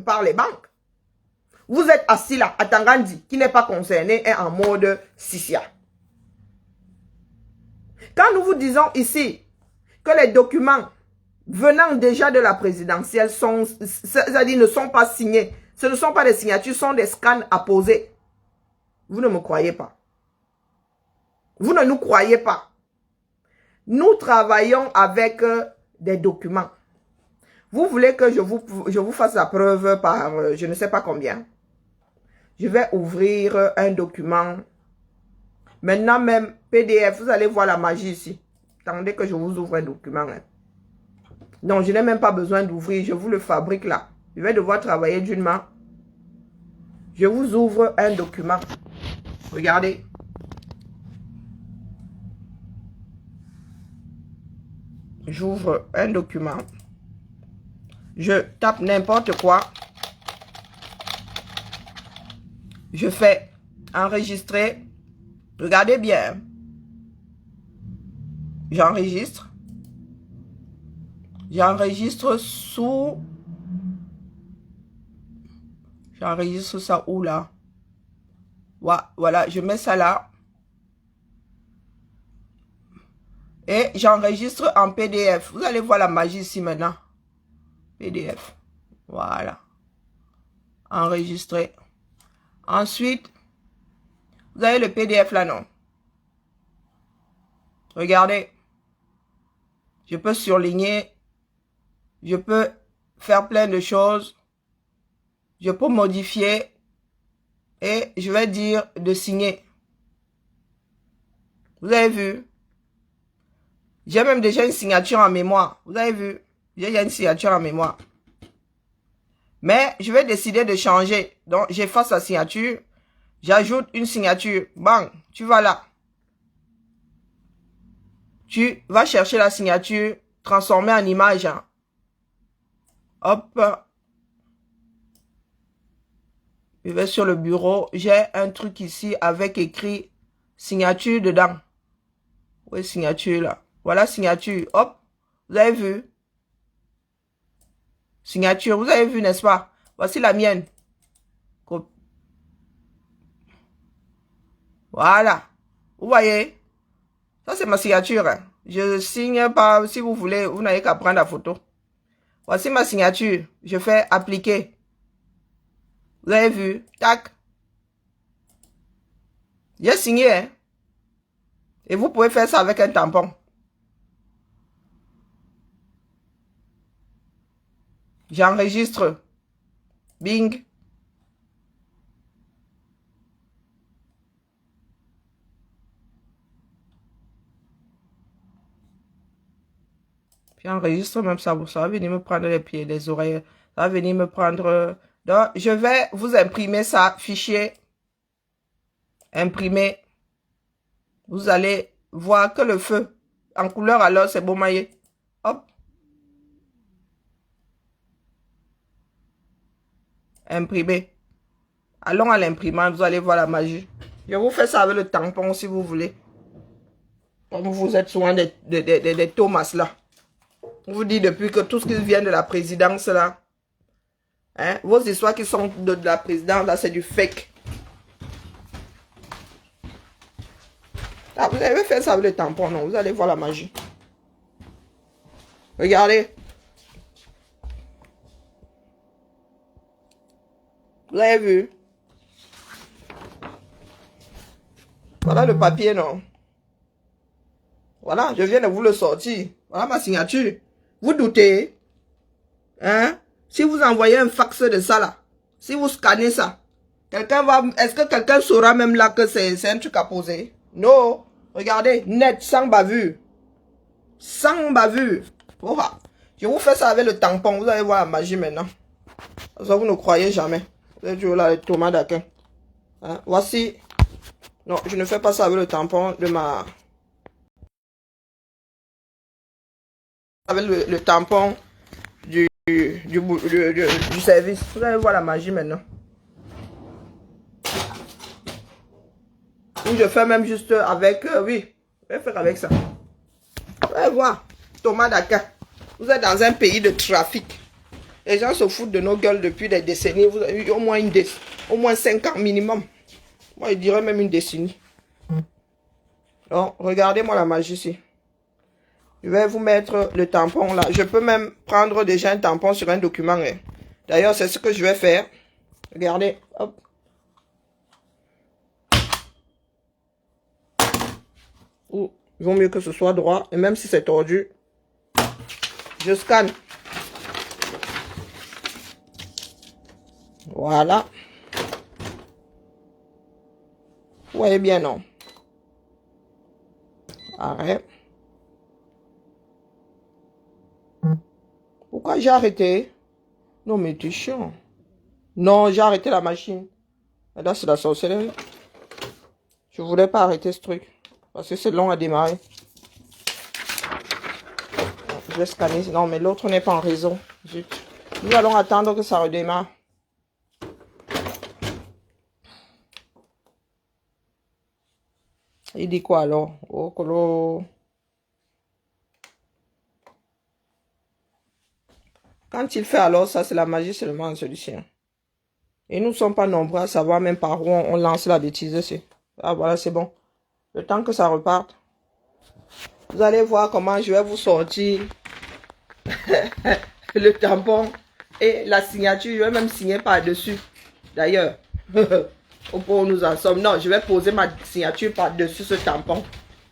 S1: par les banques. Vous êtes assis là, à Tangandi, qui n'est pas concerné, est en mode Sissia. Quand nous vous disons ici que les documents venant déjà de la présidentielle c'est-à-dire ne sont pas signés, ce ne sont pas des signatures, ce sont des scans apposés. Vous ne me croyez pas. Vous ne nous croyez pas. Nous travaillons avec des documents. Vous voulez que je vous fasse la preuve par je ne sais pas combien. Je vais ouvrir un document. Maintenant même, PDF, vous allez voir la magie ici. Attendez que je vous ouvre un document. Non, je n'ai même pas besoin d'ouvrir, je vous le fabrique là. Je vais devoir travailler d'une main. Je vous ouvre un document. Regardez. J'ouvre un document. Je tape n'importe quoi. Je fais enregistrer. Regardez bien. J'enregistre. J'enregistre sous... J'enregistre ça où là? Voilà, je mets ça là. Et j'enregistre en PDF. Vous allez voir la magie ici maintenant. PDF. Voilà. Enregistrer. Ensuite, vous avez le PDF là, non? Regardez. Je peux surligner. Je peux faire plein de choses. Je peux modifier. Et je vais dire de signer. Vous avez vu? J'ai même déjà une signature en mémoire. Vous avez vu? J'ai déjà une signature en mémoire. Mais je vais décider de changer. Donc, j'efface la signature. J'ajoute une signature. Bang, tu vas là. Tu vas chercher la signature, transformer en image. Hop. Je vais sur le bureau. J'ai un truc ici avec écrit signature dedans. Où est signature là? Voilà signature. Hop. Vous avez vu? Signature. Vous avez vu, n'est-ce pas? Voici la mienne. Voilà. Vous voyez? Ça, c'est ma signature. Je signe pas. Si vous voulez, vous n'avez qu'à prendre la photo. Voici ma signature. Je fais appliquer. Vous avez vu? Tac. J'ai signé. Hein? Et vous pouvez faire ça avec un tampon. J'enregistre. Bing. Puis j'enregistre même ça. Ça va venir me prendre les pieds, les oreilles. Ça va venir me prendre... Donc, je vais vous imprimer ça. Fichier. Imprimer. Vous allez voir que le feu. En couleur alors, c'est beau maillé. Hop. Imprimer. Allons à l'imprimante, vous allez voir la magie. Je vous fais ça avec le tampon si vous voulez. Comme vous êtes souvent des Thomas là. Je vous dis depuis que tout ce qui vient de la présidence là, Hein? Vos histoires qui sont de la présidente, là, c'est du fake. Ah, vous avez fait ça avec le tampon, non? Vous allez voir la magie. Regardez. Vous avez vu? Voilà le papier, non? Voilà, je viens de vous le sortir. Voilà ma signature. Vous doutez? Hein? Si vous envoyez un fax de ça, là, si vous scannez ça, quelqu'un va... Est-ce que quelqu'un saura même là que c'est un truc à poser? Non. Regardez, net, sans bavure. Sans bavure. Oh, je vous fais ça avec le tampon. Vous allez voir la magie maintenant. Ça, vous ne croyez jamais. Vous avez toujours là les tomates d'aquin. Hein? Voici. Non, je ne fais pas ça avec le tampon de ma... Avec le tampon du service. Vous allez voir la magie maintenant. Ou je fais même juste avec... oui, je vais faire avec ça. Vous allez voir. Thomas Dakar. Vous êtes dans un pays de trafic. Les gens se foutent de nos gueules depuis des décennies. Vous avez eu au moins 5 ans minimum. Moi, je dirais même une décennie. Donc, regardez-moi la magie ici. Je vais vous mettre le tampon là. Je peux même prendre déjà un tampon sur un document. Hein. D'ailleurs, c'est ce que je vais faire. Regardez. Hop. Ou, il vaut mieux que ce soit droit. Et même si c'est tordu, je scanne. Voilà. Vous voyez bien, non? Arrête. Pourquoi j'ai arrêté? Non, mais tu es chiant. Non, j'ai arrêté la machine. Là, c'est la sorcellerie. Je voulais pas arrêter ce truc. Parce que c'est long à démarrer. Je vais scanner. Non, mais l'autre n'est pas en réseau. Zut. Nous allons attendre que ça redémarre. Il dit quoi alors? Oh, colo. Quand il fait alors ça, c'est la magie seulement celui-ci. Et nous ne sommes pas nombreux à savoir même par où on lance la bêtise ici. Ah voilà, c'est bon. Le temps que ça reparte, vous allez voir comment je vais vous sortir le tampon et la signature. Je vais même signer par-dessus. D'ailleurs, au point où nous en sommes. Non, je vais poser ma signature par-dessus ce tampon.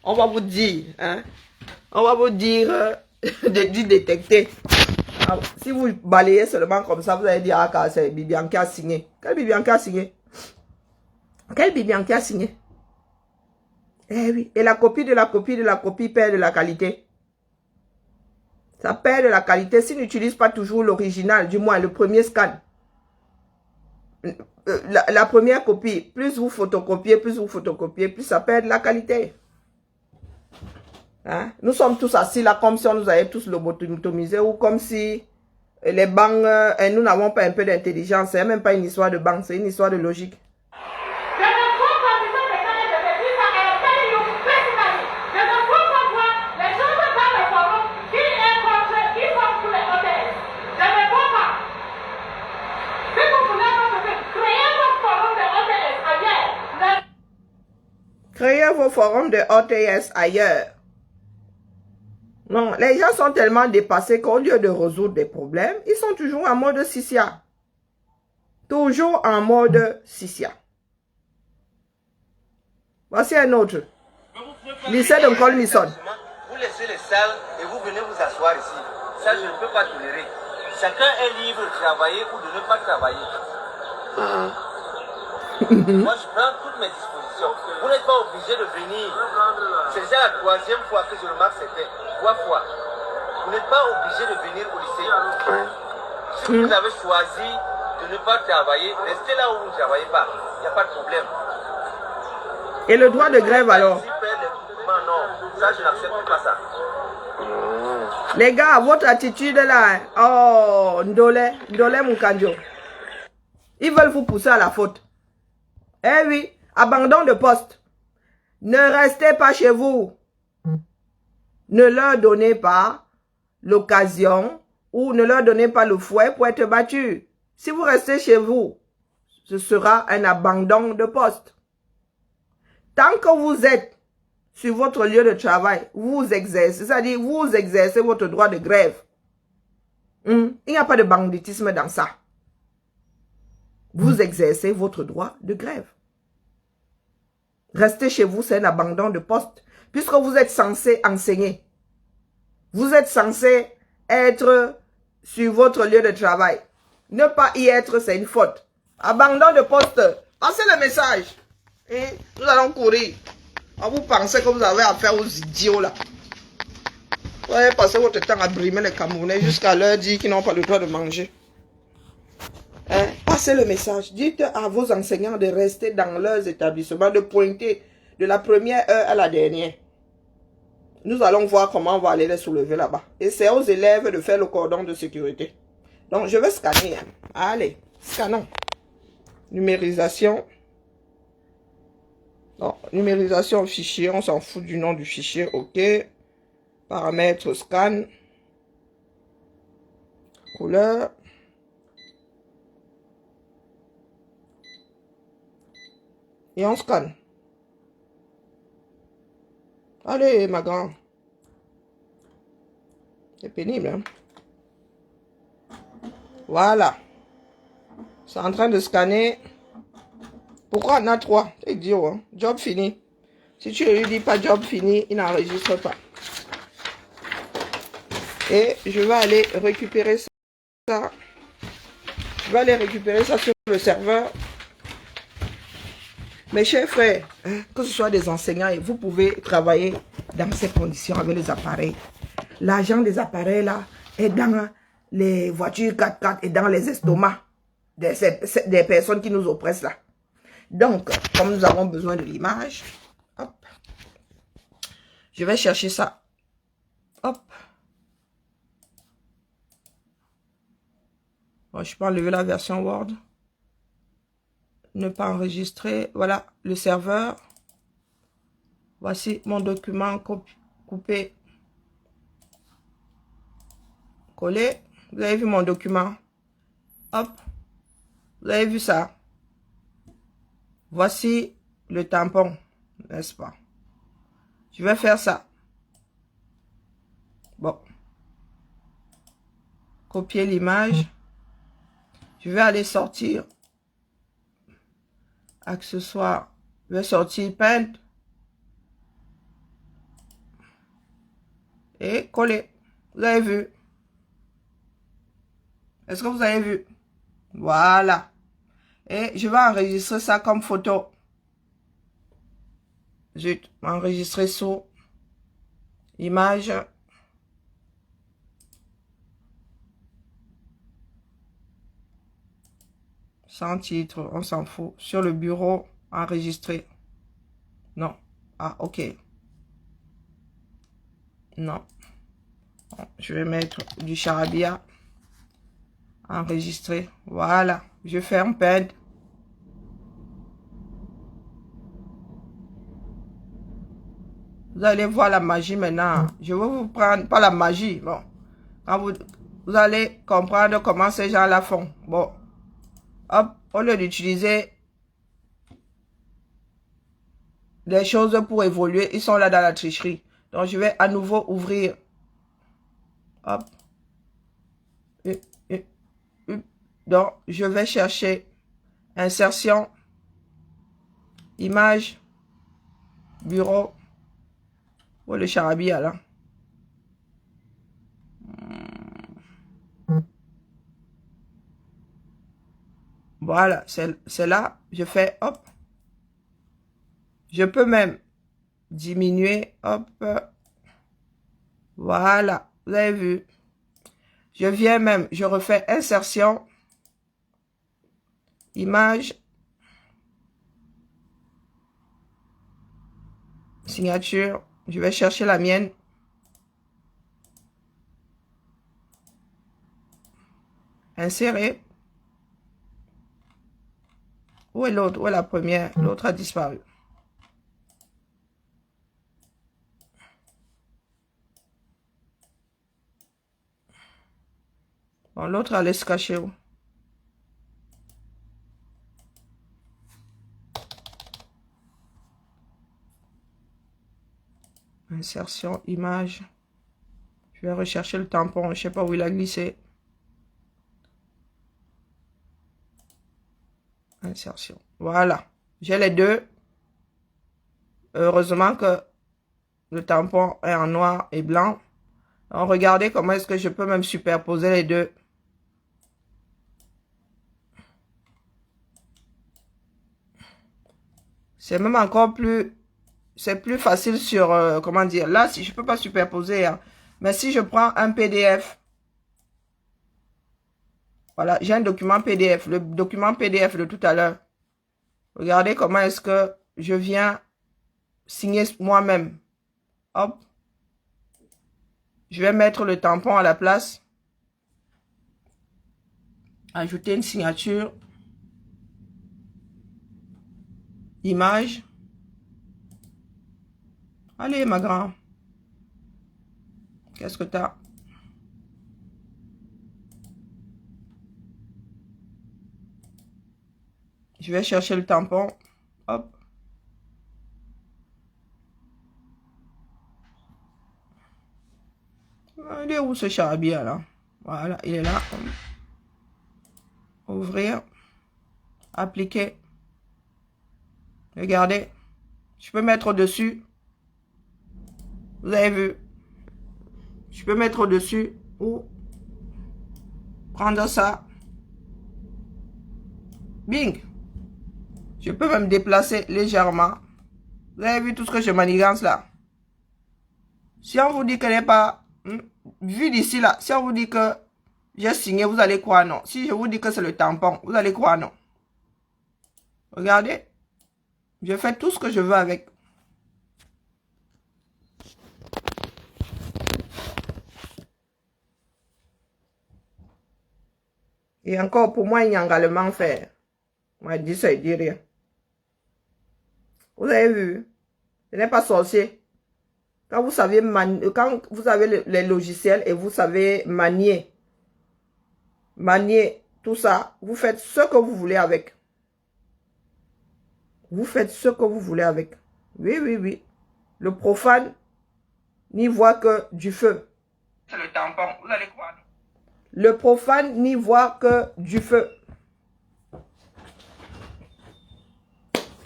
S1: On va vous dire, hein. On va vous dire du détecter. Ah, si vous balayez seulement comme ça, vous allez dire, ah, c'est Bibian qui a signé. Quel Bibian qui a signé? Quel Bibian qui a signé? Eh oui. Et la copie de la copie de la copie perd de la qualité. Ça perd de la qualité s'il n'utilise pas toujours l'original, du moins le premier scan. La première copie, plus vous photocopiez, plus ça perd de la qualité. Hein? Nous sommes tous assis là comme si on nous avait tous lobotomisés ou comme si les banques, nous n'avons pas un peu d'intelligence. C'est même pas une histoire de banque, c'est une histoire de logique. Créez vos forums de OTS ailleurs. Non, les gens sont tellement dépassés qu'au lieu de résoudre des problèmes, ils sont toujours en mode Sissia. Toujours en mode Sissia. Voici un autre. Lycée de Colmison.
S5: Vous laissez les salles et vous venez vous asseoir ici. Ça, je ne peux pas tolérer. Chacun est libre de travailler ou de ne pas travailler. Moi, je prends toutes mes dispositions. Vous n'êtes pas obligé de venir. C'est déjà la 3e fois que je remarque c'était 3 fois. Vous n'êtes pas obligé de venir au lycée. Si vous avez choisi de ne pas travailler, restez là où vous ne travaillez pas. Il n'y a pas de problème.
S1: Et le droit de grève alors?
S5: Non, ça, je n'accepte pas ça.
S1: Les gars, votre attitude là, oh, Ndole Moukanjo. Ils veulent vous pousser à la faute. Eh oui, abandon de poste. Ne restez pas chez vous. Ne leur donnez pas l'occasion ou ne leur donnez pas le fouet pour être battus. Si vous restez chez vous, ce sera un abandon de poste. Tant que vous êtes sur votre lieu de travail, vous exercez, c'est-à-dire vous exercez votre droit de grève. Il n'y a pas de banditisme dans ça. Vous exercez votre droit de grève. Rester chez vous, c'est un abandon de poste. Puisque vous êtes censé enseigner. Vous êtes censé être sur votre lieu de travail. Ne pas y être, c'est une faute. Abandon de poste. Passez le message. Et nous allons courir. Vous pensez que vous avez affaire aux idiots là. Vous allez passer votre temps à brimer les Camerounais jusqu'à leur dire qu'ils n'ont pas le droit de manger. Passez le message. Dites à vos enseignants de rester dans leurs établissements, de pointer de la première heure à la dernière. Nous allons voir comment on va aller les soulever là-bas. Et c'est aux élèves de faire le cordon de sécurité. Donc, je vais scanner. Allez, scannons. Numérisation. Non, numérisation fichier. On s'en fout du nom du fichier. OK. Paramètres scan. Couleur. Et on scanne. Allez, ma grande. C'est pénible, hein? Voilà. C'est en train de scanner. Pourquoi on a 3? C'est idiot, hein? Job fini. Si tu ne lui dis pas job fini, il n'enregistre pas. Et je vais aller récupérer ça. Je vais aller récupérer ça sur le serveur. Mes chers frères, que ce soit des enseignants, et vous pouvez travailler dans ces conditions avec les appareils. L'argent des appareils là est dans les voitures 4x4 et dans les estomacs des personnes qui nous oppressent là. Donc, comme nous avons besoin de l'image, hop, je vais chercher ça. Hop. Bon, je peux enlever la version Word. Ne pas enregistrer. Voilà le serveur. Voici mon document coupé. Collé. Vous avez vu mon document. Hop. Vous avez vu ça. Voici le tampon. N'est-ce pas? Je vais faire ça. Bon. Copier l'image. Je vais aller sortir. Accessoires. Je vais sortir Paint. Et coller. Vous avez vu? Est-ce que vous avez vu? Voilà. Et je vais enregistrer ça comme photo. Zut. Enregistrer sous image. Sans titre, on s'en fout. Sur le bureau, enregistrer. Non. Ah, ok. Non. Bon, je vais mettre du charabia. Enregistrer. Voilà. Je ferme Paint. Vous allez voir la magie maintenant. Je vais vous prendre, pas la magie. Bon. Quand vous allez comprendre comment ces gens la font. Bon. Hop, au lieu d'utiliser des choses pour évoluer, ils sont là dans la tricherie. Donc, je vais à nouveau ouvrir. Hop. Donc, je vais chercher insertion, image, bureau. Où est le charabia là? Voilà, c'est là. Je fais hop. Je peux même diminuer, hop. Voilà, vous avez vu. Je viens même, je refais insertion, image, signature. Je vais chercher la mienne. Insérer. Où est l'autre? Où est la première? L'autre a disparu. Bon, l'autre allait se cacher où? Insertion, image. Je vais rechercher le tampon. Je ne sais pas où il a glissé. Insertion. Voilà. J'ai les deux. Heureusement que le tampon est en noir et blanc. Alors, regardez comment est-ce que je peux même superposer les deux. C'est même encore plus... C'est plus facile sur... comment dire? Là, si je peux pas superposer. Hein, mais si je prends un PDF... Voilà, j'ai un document PDF. Le document PDF de tout à l'heure. Regardez comment est-ce que je viens signer moi-même. Hop. Je vais mettre le tampon à la place. Ajouter une signature. Image. Allez, ma grand. Qu'est-ce que t'as? Je vais chercher le tampon. Hop. Il est où ce charabia là? Voilà, il est là. Ouvrir. Appliquer. Regardez. Je peux mettre au-dessus. Vous avez vu? Je peux mettre au-dessus ou prendre ça. Bing. Je peux même déplacer légèrement. Vous avez vu tout ce que je manigance là? Si on vous dit qu'elle n'est pas... vu d'ici là, si on vous dit que j'ai signé, vous allez croire non. Si je vous dis que c'est le tampon, vous allez croire non. Regardez. Je fais tout ce que je veux avec. Et encore, pour moi, il y a également faire. Moi, je dis ça, il dit rien. Vous avez vu? Ce n'est pas sorcier. Quand vous savez quand vous avez les logiciels et vous savez manier tout ça, vous faites ce que vous voulez avec. Vous faites ce que vous voulez avec. Oui, oui, oui. Le profane n'y voit que du feu. C'est le tampon, vous allez croire. Le profane n'y voit que du feu.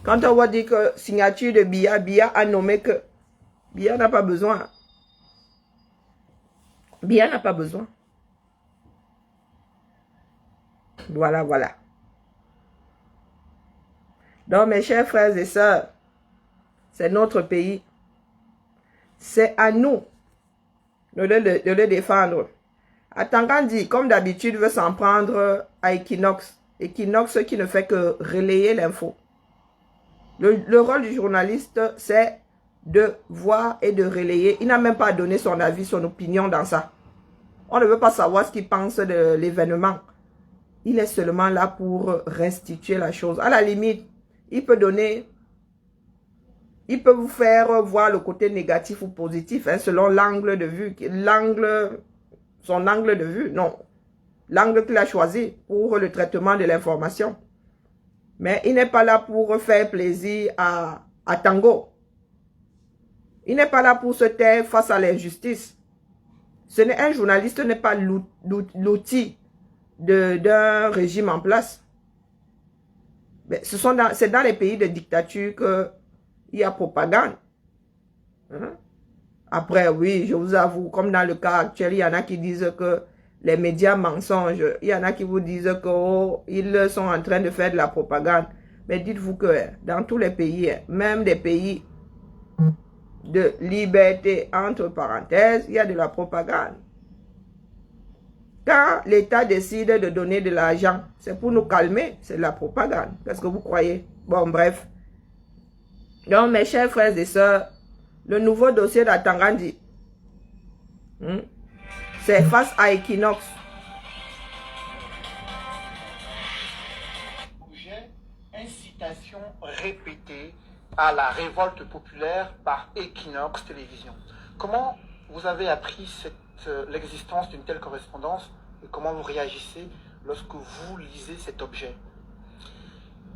S1: Quand on va dire que signature de Biya, Biya a nommé que Biya n'a pas besoin. Biya n'a pas besoin. Voilà, voilà. Donc, mes chers frères et sœurs, c'est notre pays. C'est à nous de le défendre. Atangandi, comme d'habitude, veut s'en prendre à Equinox. Equinox qui ne fait que relayer l'info. Le rôle du journaliste, c'est de voir et de relayer. Il n'a même pas donné son avis, son opinion dans ça. On ne veut pas savoir ce qu'il pense de l'événement. Il est seulement là pour restituer la chose. À la limite, il peut donner, il peut vous faire voir le côté négatif ou positif, hein, selon l'angle de vue, son angle de vue, non. L'angle qu'il a choisi pour le traitement de l'information. Mais il n'est pas là pour faire plaisir à Tango. Il n'est pas là pour se taire face à l'injustice. Un journaliste n'est pas l'outil d'un régime en place. C'est dans les pays de dictature qu'il y a propagande. Hein? Après, oui, je vous avoue, comme dans le cas actuel, il y en a qui disent que les médias mensonges. Il y en a qui vous disent qu'ils sont en train de faire de la propagande. Mais dites-vous que dans tous les pays, même des pays de liberté, entre parenthèses, il y a de la propagande. Quand l'État décide de donner de l'argent, c'est pour nous calmer, c'est de la propagande. Qu'est-ce que vous croyez? Bon, bref. Donc, mes chers frères et sœurs, le nouveau dossier d'Atangandi, c'est face à Equinox.
S6: Incitation répétée à la révolte populaire par Equinox Télévision. Comment vous avez appris l'existence d'une telle correspondance et comment vous réagissez lorsque vous lisez cet objet?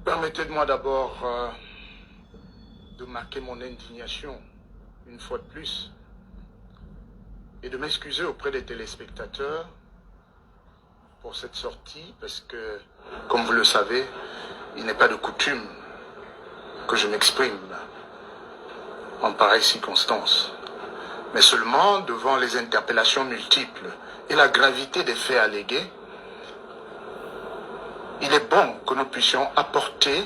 S3: Permettez-moi d'abord de marquer mon indignation une fois de plus, et de m'excuser auprès des téléspectateurs pour cette sortie, parce que, comme vous le savez, il n'est pas de coutume que je m'exprime en pareille circonstance, mais seulement devant les interpellations multiples et la gravité des faits allégués. Il est bon que nous puissions apporter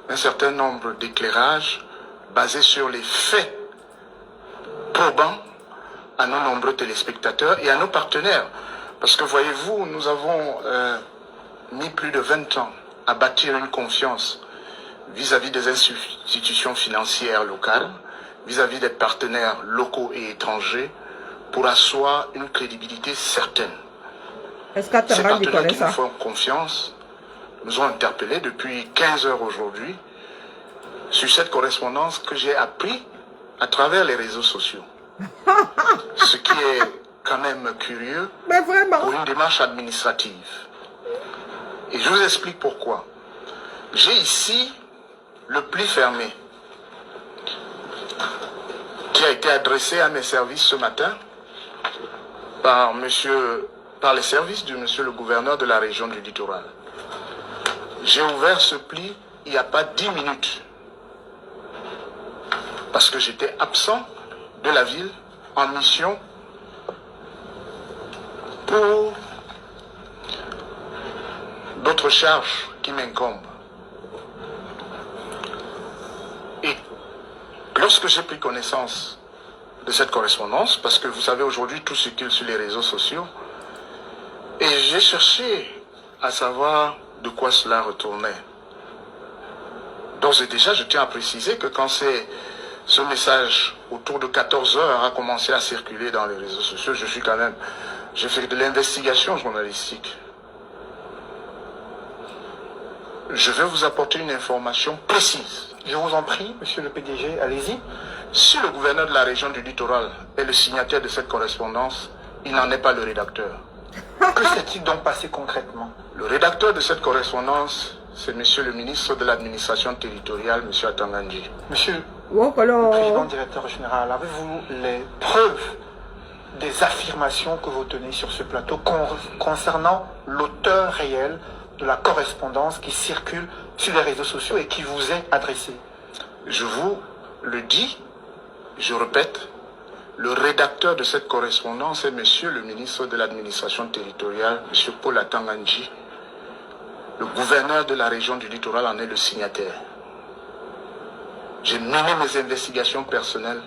S3: un certain nombre d'éclairages basés sur les faits probants à nos nombreux téléspectateurs et à nos partenaires. Parce que voyez-vous, nous avons mis plus de 20 ans à bâtir une confiance vis-à-vis des institutions financières locales, vis-à-vis des partenaires locaux et étrangers, pour asseoir une crédibilité certaine.
S1: Est-ce que
S3: Ces
S1: Katanga
S3: partenaires
S1: connaît
S3: qui nous
S1: ça?
S3: font confiance nous ont interpellés depuis 15 heures aujourd'hui sur cette correspondance que j'ai appris à travers les réseaux sociaux. Ce qui est quand même curieux
S1: Mais vraiment.
S3: pour une démarche administrative. Et je vous explique pourquoi. J'ai ici le pli fermé qui a été adressé à mes services ce matin par les services de monsieur le gouverneur de la région du littoral. J'ai ouvert ce pli il n'y a pas 10 minutes parce que j'étais absent de la ville en mission pour d'autres charges qui m'incombent. Et lorsque j'ai pris connaissance de cette correspondance, parce que vous savez aujourd'hui tout circule sur les réseaux sociaux, et j'ai cherché à savoir de quoi cela retournait. D'ores et déjà, je tiens à préciser que quand ce message autour de 14 heures a commencé à circuler dans les réseaux sociaux, j'ai fait de l'investigation journalistique. Je vais vous apporter une information précise.
S6: Je vous en prie, monsieur le PDG, allez-y.
S3: Si le gouverneur de la région du littoral est le signataire de cette correspondance, il n'en est pas le rédacteur.
S6: Que s'est-il donc passé concrètement?
S3: Le rédacteur de cette correspondance, c'est monsieur le ministre de l'administration territoriale, monsieur Atangandji.
S6: Monsieur
S1: Oh,
S6: le président
S1: alors.
S6: directeur général, avez-vous les preuves des affirmations que vous tenez sur ce plateau concernant l'auteur réel de la correspondance qui circule sur les réseaux sociaux et qui vous est adressée?
S3: Je vous le dis, je répète, le rédacteur de cette correspondance est monsieur le ministre de l'administration territoriale, monsieur Paul Atangandji. Le gouverneur de la région du littoral en est le signataire. J'ai mené mes investigations personnelles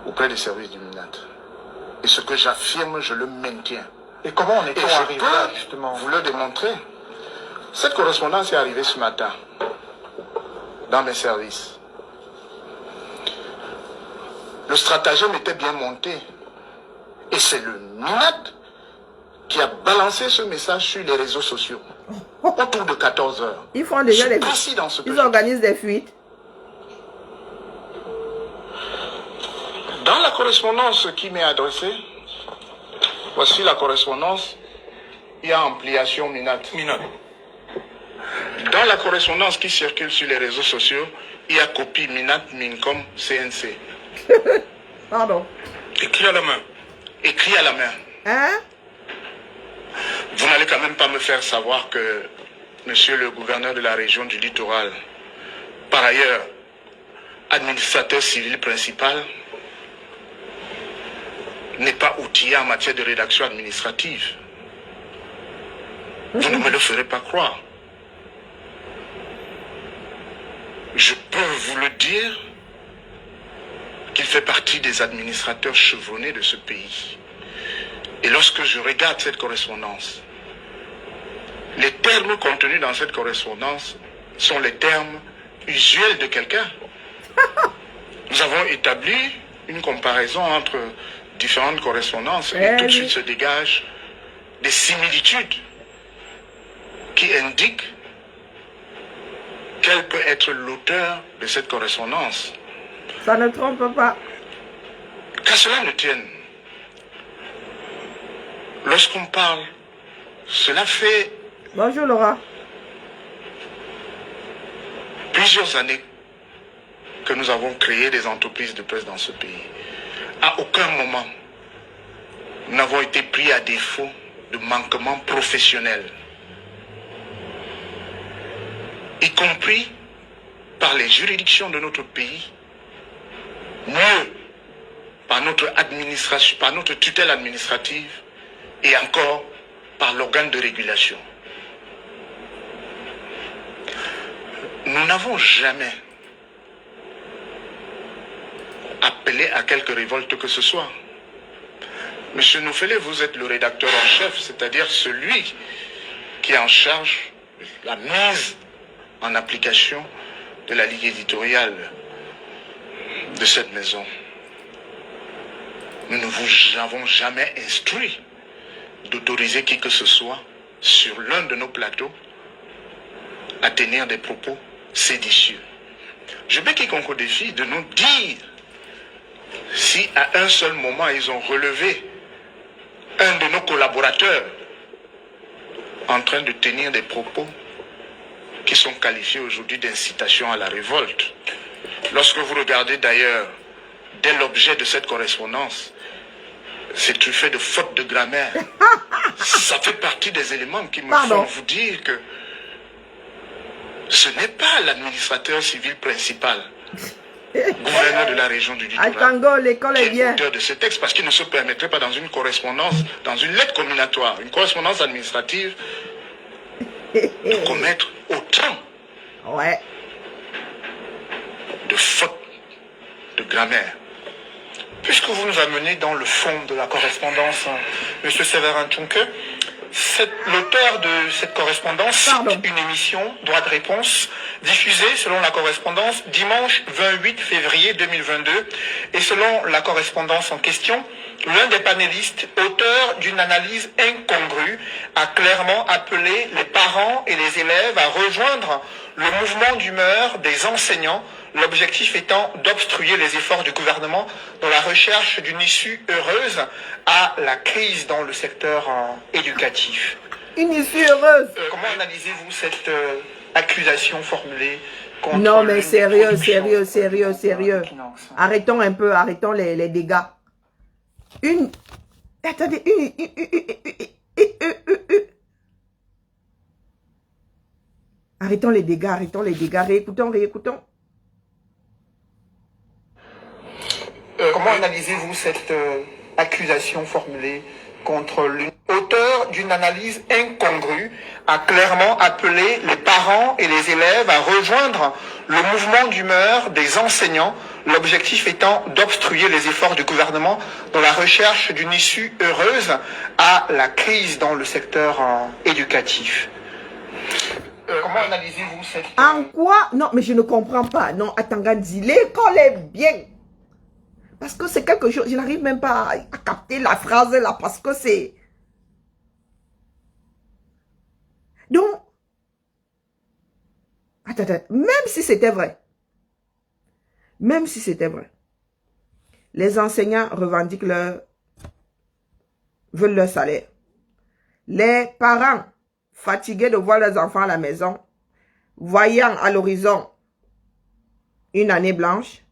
S3: auprès des services du MINAT. Et ce que j'affirme, je le maintiens.
S6: Et comment en
S3: Et
S6: est-on
S3: je
S6: arrivé là,
S3: peux
S6: justement?
S3: vous le démontrer. Cette correspondance est arrivée ce matin dans mes services. Le stratagème était bien monté. Et c'est le MINAT qui a balancé ce message sur les réseaux sociaux autour de 14 heures.
S1: Ils font déjà
S3: Je
S1: des
S3: suis précis dans ce que
S1: Ils
S3: je dis.
S1: organisent des fuites.
S3: Dans la correspondance qui m'est adressée, voici la correspondance, il y a ampliation MINAT. Dans la correspondance qui circule sur les réseaux sociaux, il y a copie MINAT, MINCOM, CNC.
S1: Pardon.
S3: Écrit à la main. Écrit à la main.
S1: Hein?
S3: Vous n'allez quand même pas me faire savoir que monsieur le gouverneur de la région du littoral, par ailleurs administrateur civil principal, n'est pas outillé en matière de rédaction administrative. Vous ne me le ferez pas croire. Je peux vous le dire qu'il fait partie des administrateurs chevronnés de ce pays. Et lorsque je regarde cette correspondance, les termes contenus dans cette correspondance sont les termes usuels de quelqu'un. Nous avons établi une comparaison entre différentes correspondances et tout de suite se dégagent des similitudes qui indiquent quel peut être l'auteur de cette correspondance.
S1: Ça ne trompe pas.
S3: Qu'à cela ne tienne, lorsqu'on parle, cela fait
S1: Bonjour Laura.
S3: plusieurs années que nous avons créé des entreprises de presse dans ce pays. À aucun moment, nous n'avons été pris à défaut de manquements professionnels, y compris par les juridictions de notre pays, mieux par notre administration, par notre tutelle administrative et encore par l'organe de régulation. Nous n'avons jamais appelé à quelque révolte que ce soit. Monsieur Noufele, vous êtes le rédacteur en chef, c'est-à-dire celui qui est en charge de la mise en application de la ligne éditoriale de cette maison. Nous ne vous avons jamais instruit d'autoriser qui que ce soit sur l'un de nos plateaux à tenir des propos séditieux. Je mets quiconque au défi de nous dire si à un seul moment ils ont relevé un de nos collaborateurs en train de tenir des propos qui sont qualifiés aujourd'hui d'incitation à la révolte. Lorsque vous regardez d'ailleurs dès l'objet de cette correspondance, c'est truffé de fautes de grammaire. Ça fait partie des éléments qui me font vous dire que ce n'est pas l'administrateur civil principal, gouverneur de la région du littoral, qui est auteur de ce texte, parce qu'il ne se permettrait pas dans une correspondance, dans une lettre comminatoire, une correspondance administrative, de commettre autant de fautes de grammaire.
S6: Puisque vous nous amenez dans le fond de la correspondance, M. Séverin Tchonke, l'auteur de cette correspondance cite une émission, Droit de réponse, diffusée selon la correspondance dimanche 28 février 2022. Et selon la correspondance en question, l'un des panélistes, auteur d'une analyse incongrue, a clairement appelé les parents et les élèves à rejoindre le mouvement d'humeur des enseignants, l'objectif étant d'obstruer les efforts du gouvernement dans la recherche d'une issue heureuse à la crise dans le secteur éducatif.
S1: Une issue heureuse.
S6: Comment analysez-vous cette accusation formulée contre...
S1: Non mais sérieux. Arrêtons un peu, arrêtons les dégâts. Attendez, arrêtons les dégâts, réécoutons.
S6: Comment analysez-vous cette accusation formulée contre l'auteur d'une analyse incongrue a clairement appelé les parents et les élèves à rejoindre le mouvement d'humeur des enseignants, l'objectif étant d'obstruer les efforts du gouvernement dans la recherche d'une issue heureuse à la crise dans le secteur éducatif. Comment analysez-vous cette...
S1: En quoi? Non, mais je ne comprends pas. Non, attends, Gandhi, l'école est bien. Parce que c'est quelque chose, je n'arrive même pas à capter la phrase là, parce que c'est... Donc, attends, même si c'était vrai, les enseignants revendiquent veulent leur salaire. Les parents, fatigués de voir leurs enfants à la maison, voyant à l'horizon une année blanche,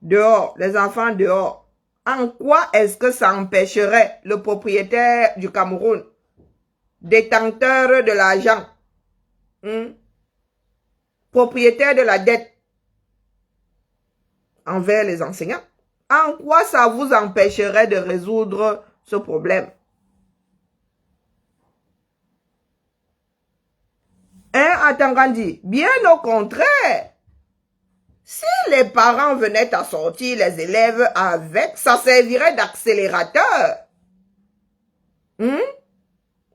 S1: dehors, les enfants dehors, en quoi est-ce que ça empêcherait le propriétaire du Cameroun, détenteur de l'argent, propriétaire de la dette envers les enseignants? En quoi ça vous empêcherait de résoudre ce problème? Attends, Gandhi, bien au contraire. Si les parents venaient à sortir les élèves avec, ça servirait d'accélérateur.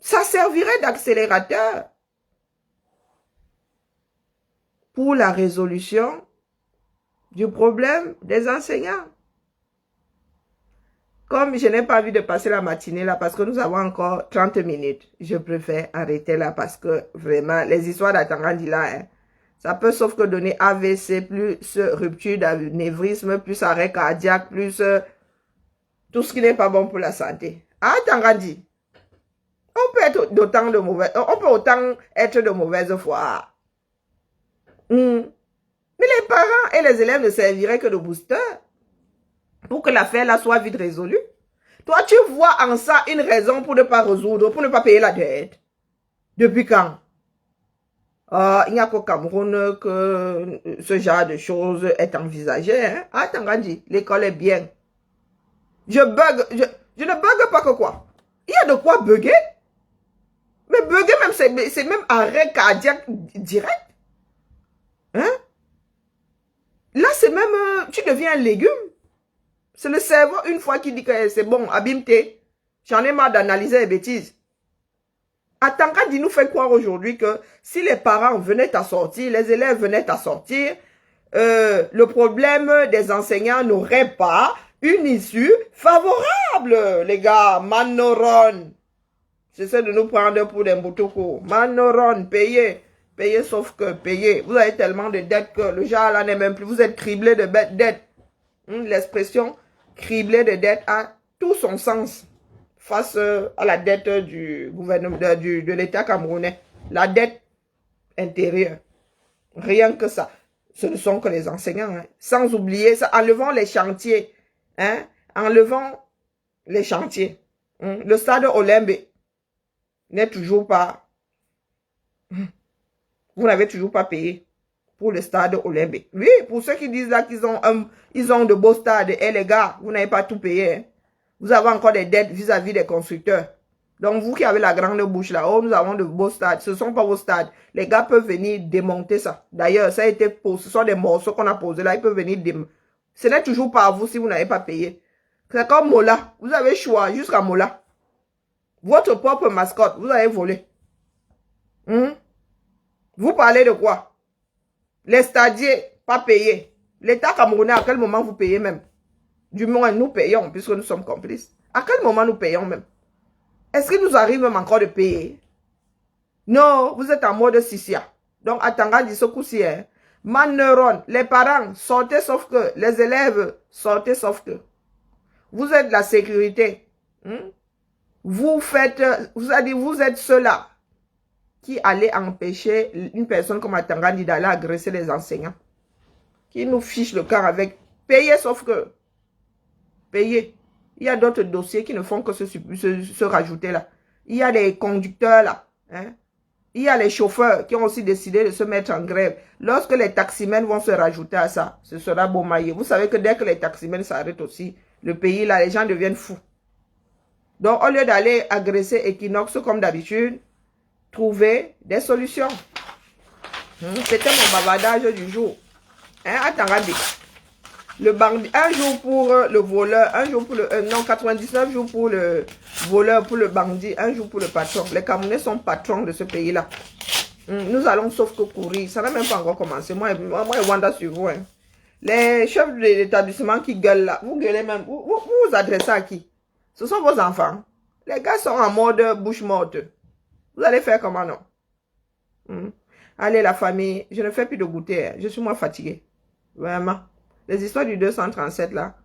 S1: Ça servirait d'accélérateur pour la résolution du problème des enseignants. Comme je n'ai pas envie de passer la matinée là parce que nous avons encore 30 minutes, je préfère arrêter là parce que vraiment, les histoires d'Atangandi là, ça peut sauf que donner AVC, plus rupture d'anévrisme, plus arrêt cardiaque, plus tout ce qui n'est pas bon pour la santé. Atangandi, on peut être autant de mauvaise foi. Nous Mais les parents et les élèves ne serviraient que de booster pour que l'affaire là soit vite résolue. Toi, tu vois en ça une raison pour ne pas résoudre, pour ne pas payer la dette. Depuis quand? Il n'y a qu'au Cameroun que ce genre de choses est envisagé. Hein? Ah, Tangandi, l'école est bien. Je ne bug pas que quoi. Il y a de quoi bugger. Mais bugger même, c'est même arrêt cardiaque direct. Hein? Là, c'est même, tu deviens un légume. C'est le cerveau, une fois qu'il dit que c'est bon, abîme-t'es. J'en ai marre d'analyser les bêtises. Tangandi nous fait croire aujourd'hui que si les parents venaient à sortir, les élèves venaient à sortir, le problème des enseignants n'aurait pas une issue favorable, les gars. Manoron. J'essaie de nous prendre pour des moutoukou. Manoron, payez. Payez sauf que payez. Vous avez tellement de dettes que le genre là n'est même plus. Vous êtes criblé de dettes. L'expression criblé de dettes a tout son sens face à la dette du gouvernement, de l'État camerounais. La dette intérieure. Rien que ça. Ce ne sont que les enseignants. Hein. Sans oublier ça, enlevant les chantiers. Hein? Enlevant les chantiers. Le stade Olympique n'est toujours pas... Vous n'avez toujours pas payé pour le stade Olympique. Oui, pour ceux qui disent là qu'ils ont de beaux stades. Eh les gars, vous n'avez pas tout payé. Hein? Vous avez encore des dettes vis-à-vis des constructeurs. Donc vous qui avez la grande bouche là, oh nous avons de beaux stades. Ce ne sont pas vos stades. Les gars peuvent venir démonter ça. D'ailleurs, ça a été posé. Ce sont des morceaux qu'on a posés là. Ils peuvent venir démonter. Ce n'est toujours pas à vous si vous n'avez pas payé. C'est comme Mola. Vous avez choix jusqu'à Mola. Votre propre mascotte, vous avez volé. Vous parlez de quoi? Les stadiers, pas payés. L'État camerounais, à quel moment vous payez même? Du moins, nous payons, puisque nous sommes complices. À quel moment nous payons même? Est-ce qu'il nous arrive même encore de payer? Non, vous êtes en mode Sissia. Donc, attendant dit ce coup-ci, hein. Maneuron, les parents, sortez sauf que. Les élèves, sortez sauf que. Vous êtes la sécurité. Vous êtes ceux-là qui allez empêcher une personne comme Atangandi d'aller agresser les enseignants. Qui nous fiche le cœur avec payer sauf que. Payer. Il y a d'autres dossiers qui ne font que se rajouter là. Il y a des conducteurs là. Hein? Il y a les chauffeurs qui ont aussi décidé de se mettre en grève. Lorsque les taximens vont se rajouter à ça, ce sera Beaumaillé. Vous savez que dès que les taximens s'arrêtent aussi, le pays là, les gens deviennent fous. Donc au lieu d'aller agresser Equinox comme d'habitude, trouver des solutions. C'était mon bavardage du jour. Hein? Attendez. Le bandit, un jour pour le voleur, un jour pour le... non, 99 jours pour le voleur, pour le bandit, un jour pour le patron. Les Camerounais sont patrons de ce pays-là. Nous allons sauf que courir. Ça n'a même pas encore commencé. Moi et Wanda sur vous. Hein. Les chefs de l'établissement qui gueulent là, vous gueulez même. Vous adressez à qui? Ce sont vos enfants. Les gars sont en mode bouche morte. Vous allez faire comment, non? Allez, la famille, je ne fais plus de goûter. Hein. Je suis moins fatigué. Vraiment. Les histoires du 237 là,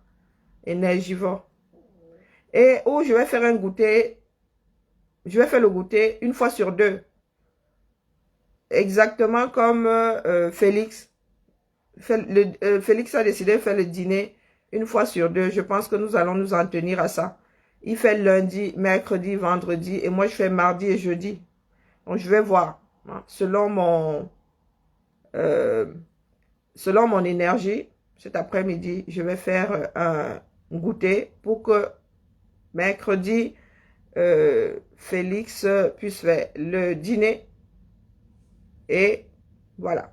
S1: énergivore. Et où je vais faire un goûter, je vais faire le goûter une fois sur deux. Exactement comme Félix. Félix a décidé de faire le dîner une fois sur deux. Je pense que nous allons nous en tenir à ça. Il fait lundi, mercredi, vendredi et moi je fais mardi et jeudi. Donc je vais voir. Hein, selon mon énergie. Cet après-midi, je vais faire un goûter pour que mercredi, Félix puisse faire le dîner. Et voilà.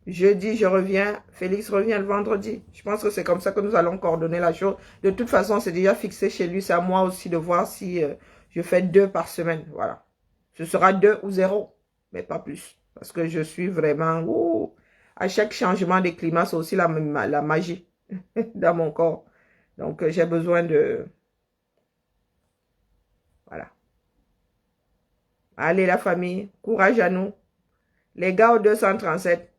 S1: Jeudi, je reviens. Félix revient le vendredi. Je pense que c'est comme ça que nous allons coordonner la chose. De toute façon, c'est déjà fixé chez lui. C'est à moi aussi de voir si je fais 2 par semaine. Voilà. Ce sera 2 ou 0, mais pas plus. Parce que je suis vraiment... Ouh, à chaque changement de climat, c'est aussi la magie dans mon corps. Donc, j'ai besoin de... Voilà. Allez, la famille, courage à nous. Les gars au 237.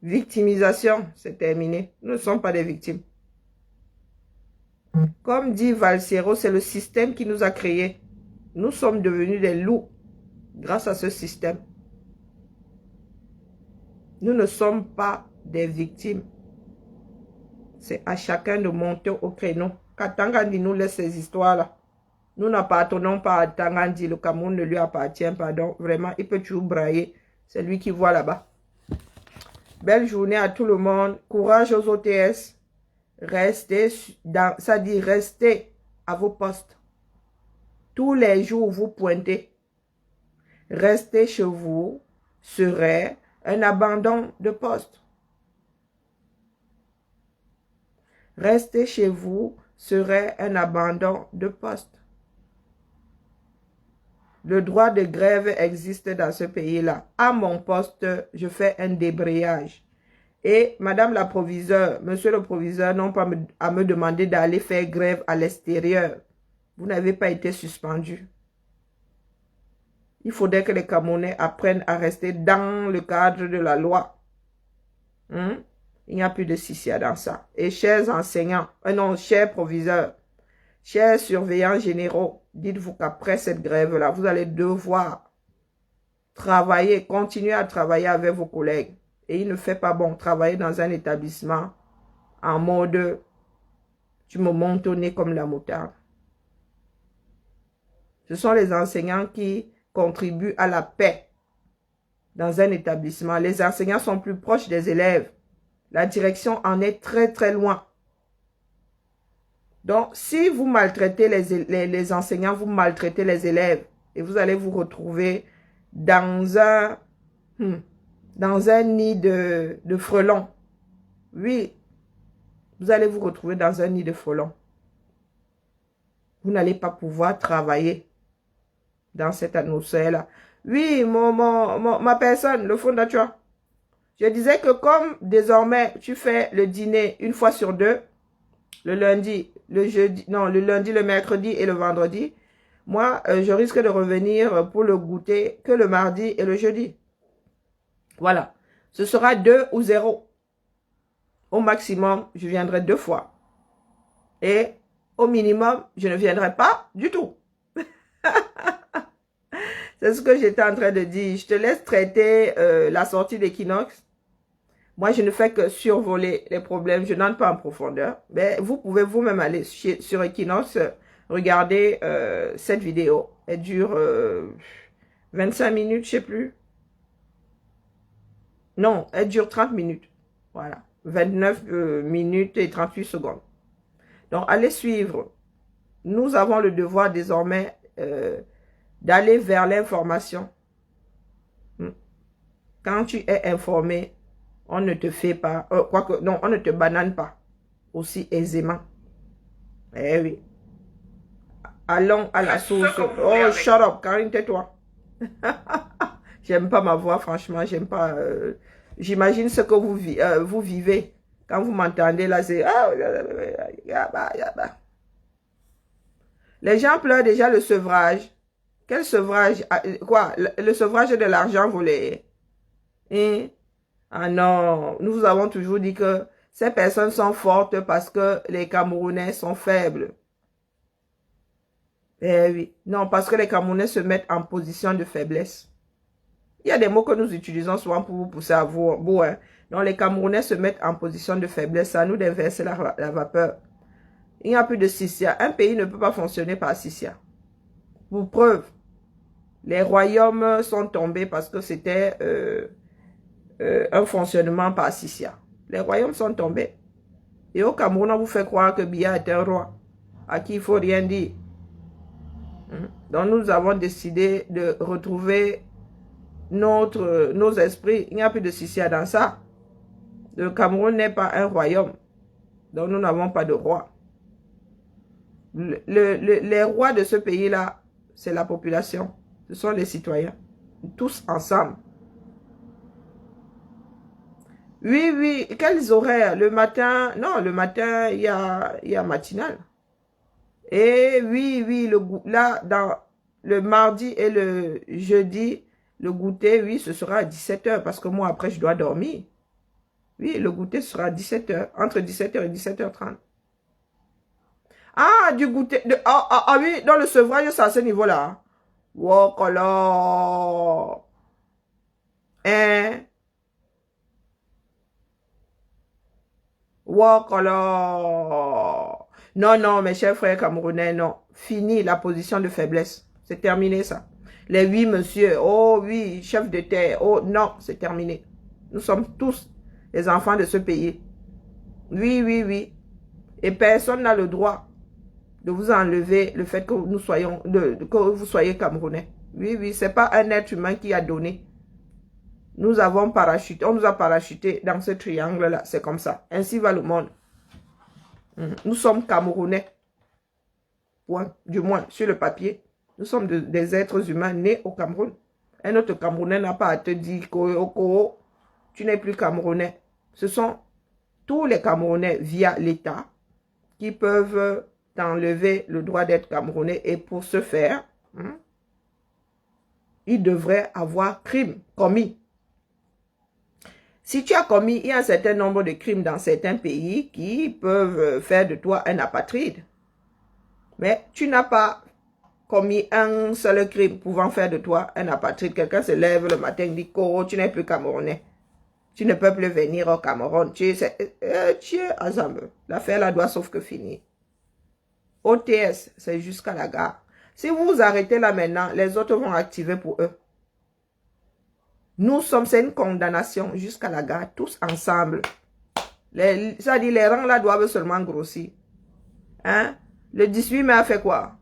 S1: Victimisation, c'est terminé. Nous ne sommes pas des victimes. Comme dit Valsero, c'est le système qui nous a créés. Nous sommes devenus des loups grâce à ce système. Nous ne sommes pas des victimes. C'est à chacun de monter au créneau. Quand Tangandi nous laisse ces histoires-là. Nous n'appartenons pas à Tangandi. Le Cameroun ne lui appartient pas. Donc, vraiment, il peut toujours brailler. C'est lui qui voit là-bas. Belle journée à tout le monde. Courage aux OTS. Restez ça dit restez à vos postes. Tous les jours, vous pointez. Rester chez vous serait un abandon de poste. Rester chez vous serait un abandon de poste. Le droit de grève existe dans ce pays-là. À mon poste, je fais un débrayage. Et madame la proviseure, monsieur le proviseur n'ont pas à me demander d'aller faire grève à l'extérieur. Vous n'avez pas été suspendu. Il faudrait que les Camerounais apprennent à rester dans le cadre de la loi. Il n'y a plus de sissia dans ça. Et chers enseignants, non, chers proviseurs, chers surveillants généraux, dites-vous qu'après cette grève-là, vous allez devoir travailler, continuer à travailler avec vos collègues. Et il ne fait pas bon travailler dans un établissement en mode tu me montes au nez comme la moutarde. Ce sont les enseignants qui contribuent à la paix dans un établissement. Les enseignants sont plus proches des élèves. La direction en est très très loin. Donc, si vous maltraitez les enseignants, vous maltraitez les élèves. Et vous allez vous retrouver dans un nid de frelons. Oui, vous allez vous retrouver dans un nid de frelons. Vous n'allez pas pouvoir travailler dans cette atmosphère-là. Oui, ma personne, le fondateur. Je disais que comme désormais, tu fais le dîner une fois sur deux, le lundi, le jeudi, non, le lundi, le mercredi et le vendredi, moi, je risque de revenir pour le goûter que le mardi et le jeudi. Voilà. Ce sera 2 ou 0. Au maximum, je viendrai 2 fois. Et au minimum, je ne viendrai pas du tout. C'est ce que j'étais en train de dire. Je te laisse traiter la sortie d'Equinox. Moi, je ne fais que survoler les problèmes. Je n'entre pas en profondeur. Mais vous pouvez vous-même aller sur Equinox, regarder cette vidéo. Elle dure 25 minutes, je ne sais plus. Non, elle dure 30 minutes. Voilà. 29 minutes et 38 secondes. Donc, allez suivre. Nous avons le devoir désormais d'aller vers l'information. Quand tu es informé, on ne te fait pas, non, on ne te banane pas aussi aisément. Eh oui. Allons à la source. Oh, shut up, Karine, tais-toi. J'aime pas ma voix, franchement, j'aime pas. J'imagine ce que vous vivez. Quand vous m'entendez là, c'est... Les gens pleurent déjà le sevrage. Quel sevrage? Quoi? Le sevrage de l'argent volé. Hein? Ah non, nous avons toujours dit que ces personnes sont fortes parce que les Camerounais sont faibles. Eh oui. Non, parce que les Camerounais se mettent en position de faiblesse. Il y a des mots que nous utilisons souvent pour vous pousser à vous. Hein. Donc, les Camerounais se mettent en position de faiblesse. Ça nous déverse la vapeur. Il n'y a plus de sissia. Un pays ne peut pas fonctionner par sissia. Pour preuve, les royaumes sont tombés parce que c'était un fonctionnement par sissia. Les royaumes sont tombés. Et au Cameroun, on vous fait croire que Biya est un roi à qui il ne faut rien dire. Donc, nous avons décidé de retrouver nos esprits. Il n'y a plus de sissia dans ça. Le Cameroun n'est pas un royaume. Donc, nous n'avons pas de roi. Les rois de ce pays-là, c'est la population. Ce sont les citoyens. Tous ensemble. Oui, oui. Quels horaires? Le matin? Non, le matin, il y a matinal. Et oui, là, dans le mardi et le jeudi, le goûter, oui, ce sera à 17 h. Parce que moi, après, je dois dormir. Oui, le goûter sera à 17 h. Entre 17 h et 17 h 30. Ah, du goûter. Oui, dans le sevrage, c'est à ce niveau-là. Wow, color. Hein? Wakala. Non, non, mes chers frères camerounais, non. Fini la position de faiblesse. C'est terminé ça. Les oui, monsieur. Oh oui, chef de terre. Oh non, c'est terminé. Nous sommes tous les enfants de ce pays. Oui, oui, oui. Et personne n'a le droit de vous enlever le fait que nous soyons, que vous soyez camerounais. Oui, oui, c'est pas un être humain qui a donné. Nous avons parachuté, on nous a parachuté dans ce triangle-là. C'est comme ça. Ainsi va le monde. Nous sommes camerounais. Point. Du moins, sur le papier. Nous sommes des êtres humains nés au Cameroun. Un autre Camerounais n'a pas à te dire que tu n'es plus Camerounais. Ce sont tous les Camerounais via l'État qui peuvent t'enlever le droit d'être Camerounais. Et pour ce faire, ils devraient avoir crime commis. Si tu as commis, il y a un certain nombre de crimes dans certains pays qui peuvent faire de toi un apatride. Mais tu n'as pas commis un seul crime pouvant faire de toi un apatride. Quelqu'un se lève le matin et dit « tu n'es plus Camerounais. Tu ne peux plus venir au Cameroun. Tu es Azambe. L'affaire là doit sauf que finir. OTS, c'est jusqu'à la gare. Si vous vous arrêtez là maintenant, les autres vont activer pour eux. Nous sommes, c'est une condamnation jusqu'à la gare, tous ensemble. Ça dit, les rangs là doivent seulement grossir. Hein? Le 18 mai a fait quoi?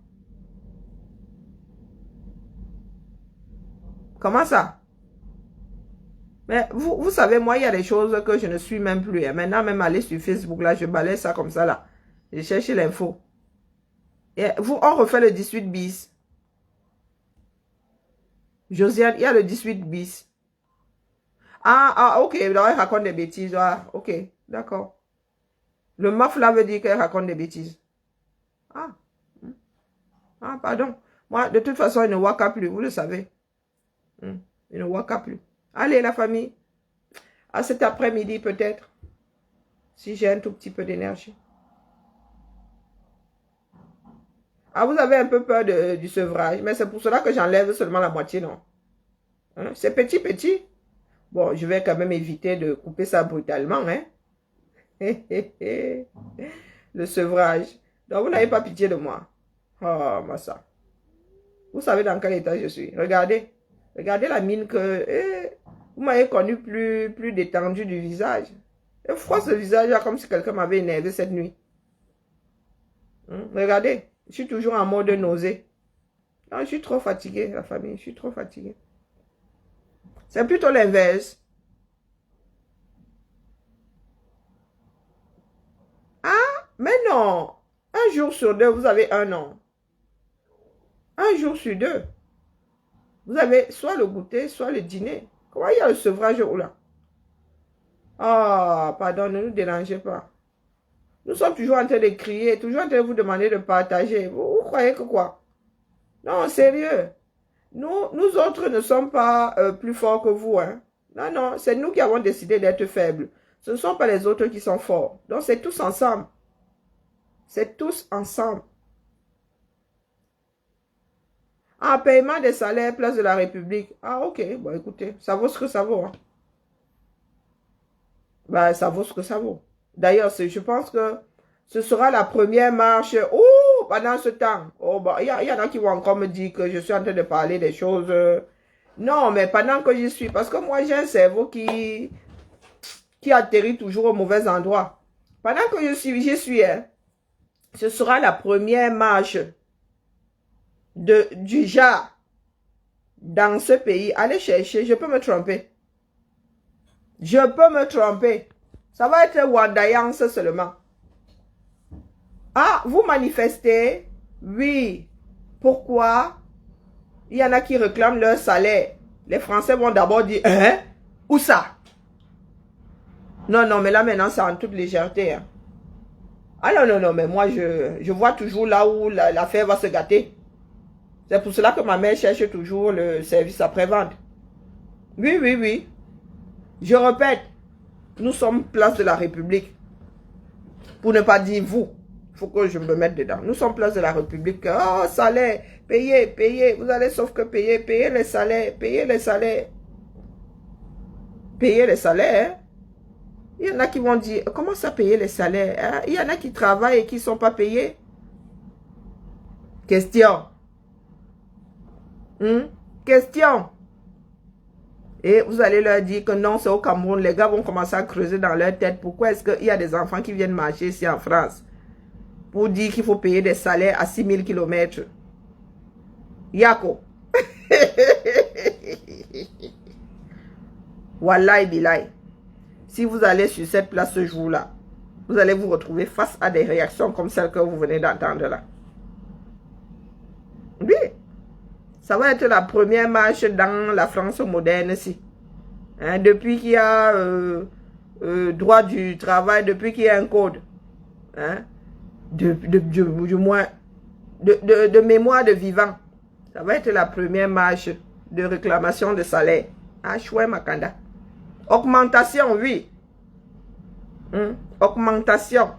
S1: Comment ça? Mais vous savez, moi, il y a des choses que je ne suis même plus. Hein. Maintenant, même aller sur Facebook, là, je balaye ça comme ça, là. Je cherche l'info. Et on refait le 18 bis. Josiane, il y a le 18 bis. Ah, ok, là, elle raconte des bêtises. Ah, ok, d'accord. Le MAF, là, veut dire qu'elle raconte des bêtises. Ah, pardon. Moi, de toute façon, il ne waka plus, vous le savez. Il ne waka plus. Allez, la famille. À cet après-midi, peut-être. Si j'ai un tout petit peu d'énergie. Ah, vous avez un peu peur du sevrage. Mais c'est pour cela que j'enlève seulement la moitié, non? Hein? C'est petit, petit. Bon, je vais quand même éviter de couper ça brutalement, hein. Le sevrage. Donc, vous n'avez pas pitié de moi. Oh, Massa. Vous savez dans quel état je suis. Regardez. Regardez la mine que... vous m'avez connu plus détendu du visage. Je froisse le visage là, comme si quelqu'un m'avait énervé cette nuit. Regardez. Je suis toujours en mode nausée. Non, je suis trop fatigué, la famille. Je suis trop fatigué. C'est plutôt l'inverse. Ah, mais non. Un jour sur deux, vous avez un an. Un jour sur deux. Vous avez soit le goûter, soit le dîner. Comment il y a le sevrage là? Ah, pardon, ne nous dérangez pas. Nous sommes toujours en train de crier, toujours en train de vous demander de partager. Vous croyez que quoi? Non, sérieux. Nous autres ne sommes pas plus forts que vous. Hein? Non, non, c'est nous qui avons décidé d'être faibles. Ce ne sont pas les autres qui sont forts. Donc, c'est tous ensemble. C'est tous ensemble. Ah, paiement des salaires, place de la République. Ah, ok. Bon, écoutez, ça vaut ce que ça vaut. Hein? Ben, ça vaut ce que ça vaut. D'ailleurs, je pense que ce sera la première marche. Oh, pendant ce temps. Oh, bah, il y en a qui vont encore me dire que je suis en train de parler des choses. Non, mais pendant que j'y suis. Parce que moi, j'ai un cerveau qui atterrit toujours au mauvais endroit. Pendant que j'y suis, hein, ce sera la première marche du genre dans ce pays. Allez chercher, je peux me tromper. Je peux me tromper. Ça va être Wandayance seulement. Ah, vous manifestez? Oui. Pourquoi? Il y en a qui réclament leur salaire. Les Français vont d'abord dire, hein? Où ça? Non, non, mais là maintenant, c'est en toute légèreté. Hein. Ah non, non, non, mais moi, je vois toujours là où l'affaire va se gâter. C'est pour cela que ma mère cherche toujours le service après-vente. Oui, oui, oui. Je répète, nous sommes place de la République. Pour ne pas dire vous. Il faut que je me mette dedans. Nous sommes place de la République. Oh, salaire, payez, payez. Vous allez sauf que payer, payez les salaires, payez les salaires. Payez les salaires. Hein? Il y en a qui vont dire, comment ça payer les salaires? Hein? Il y en a qui travaillent et qui ne sont pas payés. Question. Question. Et vous allez leur dire que non, c'est au Cameroun. Les gars vont commencer à creuser dans leur tête. Pourquoi est-ce qu'il y a des enfants qui viennent marcher ici en France? Pour dire qu'il faut payer des salaires à 6000 km. Yako. Wallahi billahi. Si vous allez sur cette place ce jour-là, vous allez vous retrouver face à des réactions comme celles que vous venez d'entendre là. Oui. Ça va être la première marche dans la France moderne ici. Hein, depuis qu'il y a droit du travail, depuis qu'il y a un code. Hein, du moins, de mémoire de vivant. Ça va être la première marche de réclamation de salaire. Ah, chouette, Makanda. Augmentation, oui. Augmentation.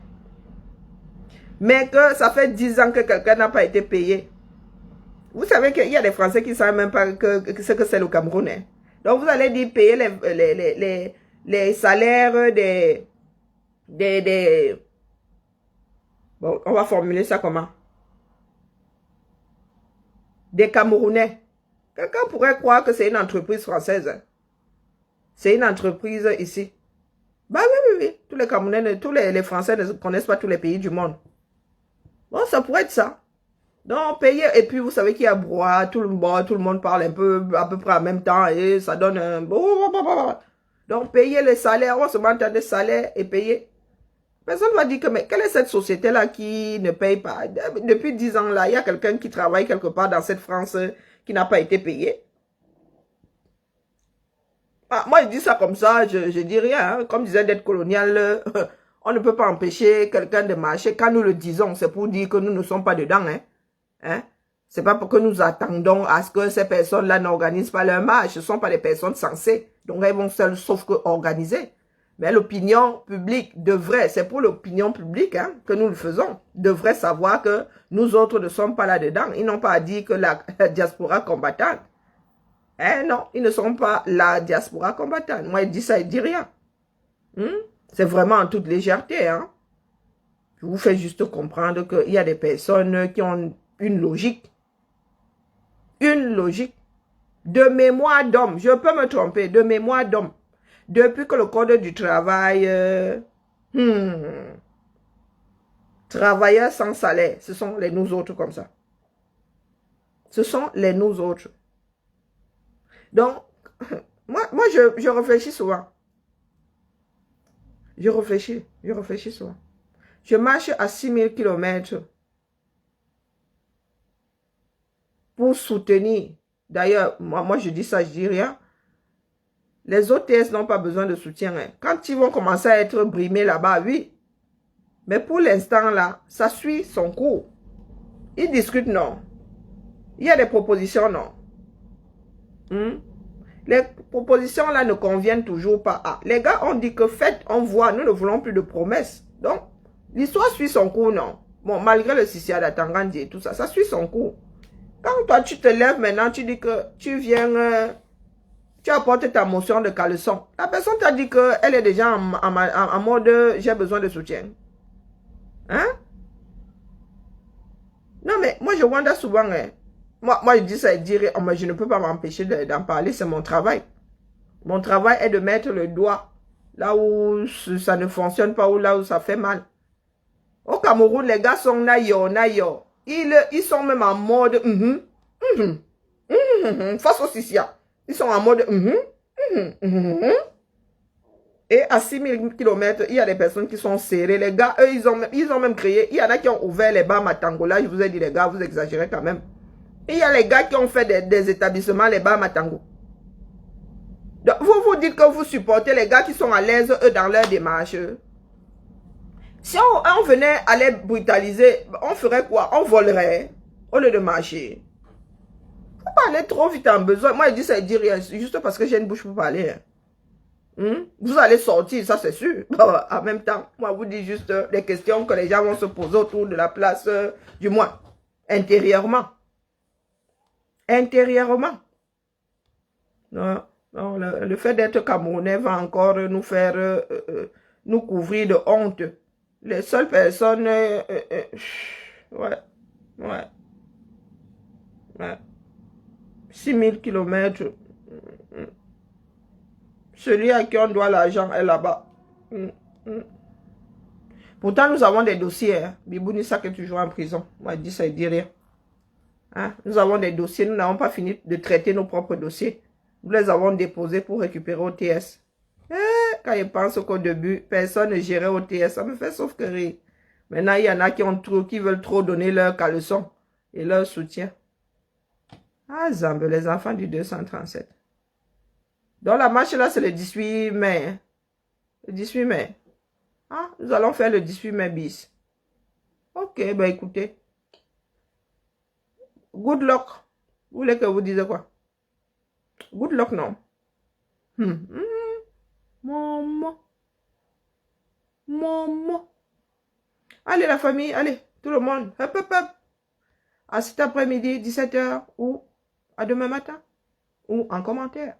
S1: Mais que ça fait 10 ans que quelqu'un n'a pas été payé. Vous savez qu'il y a des Français qui ne savent même pas ce que c'est le Cameroun. Hein. Donc vous allez dire payer les salaires des... Bon, on va formuler ça comment? Des Camerounais. Quelqu'un pourrait croire que c'est une entreprise française. Hein. C'est une entreprise ici. Bah oui. Tous les Camerounais, tous les Français ne connaissent pas tous les pays du monde. Bon, ça pourrait être ça. Donc, payer, et puis vous savez qu'il y a brouhaha, tout le monde parle un peu, à peu près en même temps, et ça donne un... Donc, payer les salaires, on se monte des salaires et payer. Personne ne va dire que, mais quelle est cette société-là qui ne paye pas? Depuis 10 ans, là, il y a quelqu'un qui travaille quelque part dans cette France qui n'a pas été payé. Ah, moi, je dis ça comme ça, je dis rien. Hein. Comme disait dette coloniale, on ne peut pas empêcher quelqu'un de marcher. Quand nous le disons, c'est pour dire que nous ne sommes pas dedans. Hein? C'est pas pour que nous attendons à ce que ces personnes-là n'organisent pas leur marche. Ce ne sont pas des personnes censées. Donc, elles vont seules, sauf que organiser. Mais l'opinion publique devrait, c'est pour l'opinion publique hein, que nous le faisons, devrait savoir que nous autres ne sommes pas là-dedans. Ils n'ont pas à dire que la diaspora combattante. Non, ils ne sont pas la diaspora combattante. Moi, il dit ça, il dit rien. C'est vraiment en toute légèreté. Hein? Je vous fais juste comprendre qu'il y a des personnes qui ont une logique. Une logique. De mémoire d'homme. Je peux me tromper. De mémoire d'homme. Depuis que le code du travail... travailleurs sans salaire. Ce sont les nous autres comme ça. Ce sont les nous autres. Donc, moi je réfléchis souvent. Je réfléchis souvent. Je marche à 6000 km pour soutenir. D'ailleurs, moi je dis ça, je dis rien. Les OTS n'ont pas besoin de soutien. Hein. Quand ils vont commencer à être brimés là-bas, oui. Mais pour l'instant là, ça suit son cours. Ils discutent, non. Il y a des propositions, non. Les propositions là ne conviennent toujours pas. Ah, les gars ont dit que faites, on voit, nous ne voulons plus de promesses. Donc, l'histoire suit son cours, non. Bon, malgré le Sissia d'Atangandi et tout ça, ça suit son cours. Quand toi tu te lèves maintenant, tu dis que tu viens, tu apportes ta motion de caleçon. La personne t'a dit qu'elle est déjà en mode j'ai besoin de soutien. Hein? Non mais moi je wonder souvent, hein. Moi, je dis ça et dire, oh, mais je ne peux pas m'empêcher d'en parler, c'est mon travail. Mon travail est de mettre le doigt là où ça ne fonctionne pas ou là où ça fait mal. Au Cameroun, les gars sont naïo. Ils sont même en mode face au Sissia. Ils sont en mode Et à 6000 km, il y a des personnes qui sont serrées. Les gars, eux, ils ont même créé. Il y en a qui ont ouvert les bars Matango. Là, je vous ai dit, les gars, vous exagérez quand même. Il y a les gars qui ont fait des établissements, les bars Matango. Donc, vous dites que vous supportez les gars qui sont à l'aise, eux, dans leur démarche. Si on venait à les brutaliser, on ferait quoi? On volerait au lieu de marcher. Faut pas aller trop vite en besoin. Moi, je dis ça, je dis rien. Juste parce que j'ai une bouche pour parler. Vous allez sortir, ça c'est sûr. En même temps, moi, je vous dis juste les questions que les gens vont se poser autour de la place, du moins, intérieurement. Intérieurement. Non, le fait d'être Camerounais va encore nous faire nous couvrir de honte. Les seules personnes... ouais. 6000 kilomètres. Celui à qui on doit l'argent est là-bas. Pourtant, nous avons des dossiers. Hein. Bibouni Sak est toujours en prison. Moi, je dis ça, il dit rien. Hein? Nous avons des dossiers. Nous n'avons pas fini de traiter nos propres dossiers. Nous les avons déposés pour récupérer OTS. Quand je pense qu'au début, personne ne gérait OTS, ça me fait sauf que rire. Maintenant, il y en a qui veulent trop donner leur caleçon et leur soutien. Ah, Zambe, les enfants du 237. Donc, la marche là, c'est le 18 mai. Hein? Le 18 mai. Ah, nous allons faire le 18 mai bis. Ok, ben écoutez. Good luck. Vous voulez que vous disiez quoi? Good luck, non? Maman. Allez, la famille, allez, tout le monde. Hop, hop, hop. À cet après-midi, 17 h ou à demain matin. Ou en commentaire.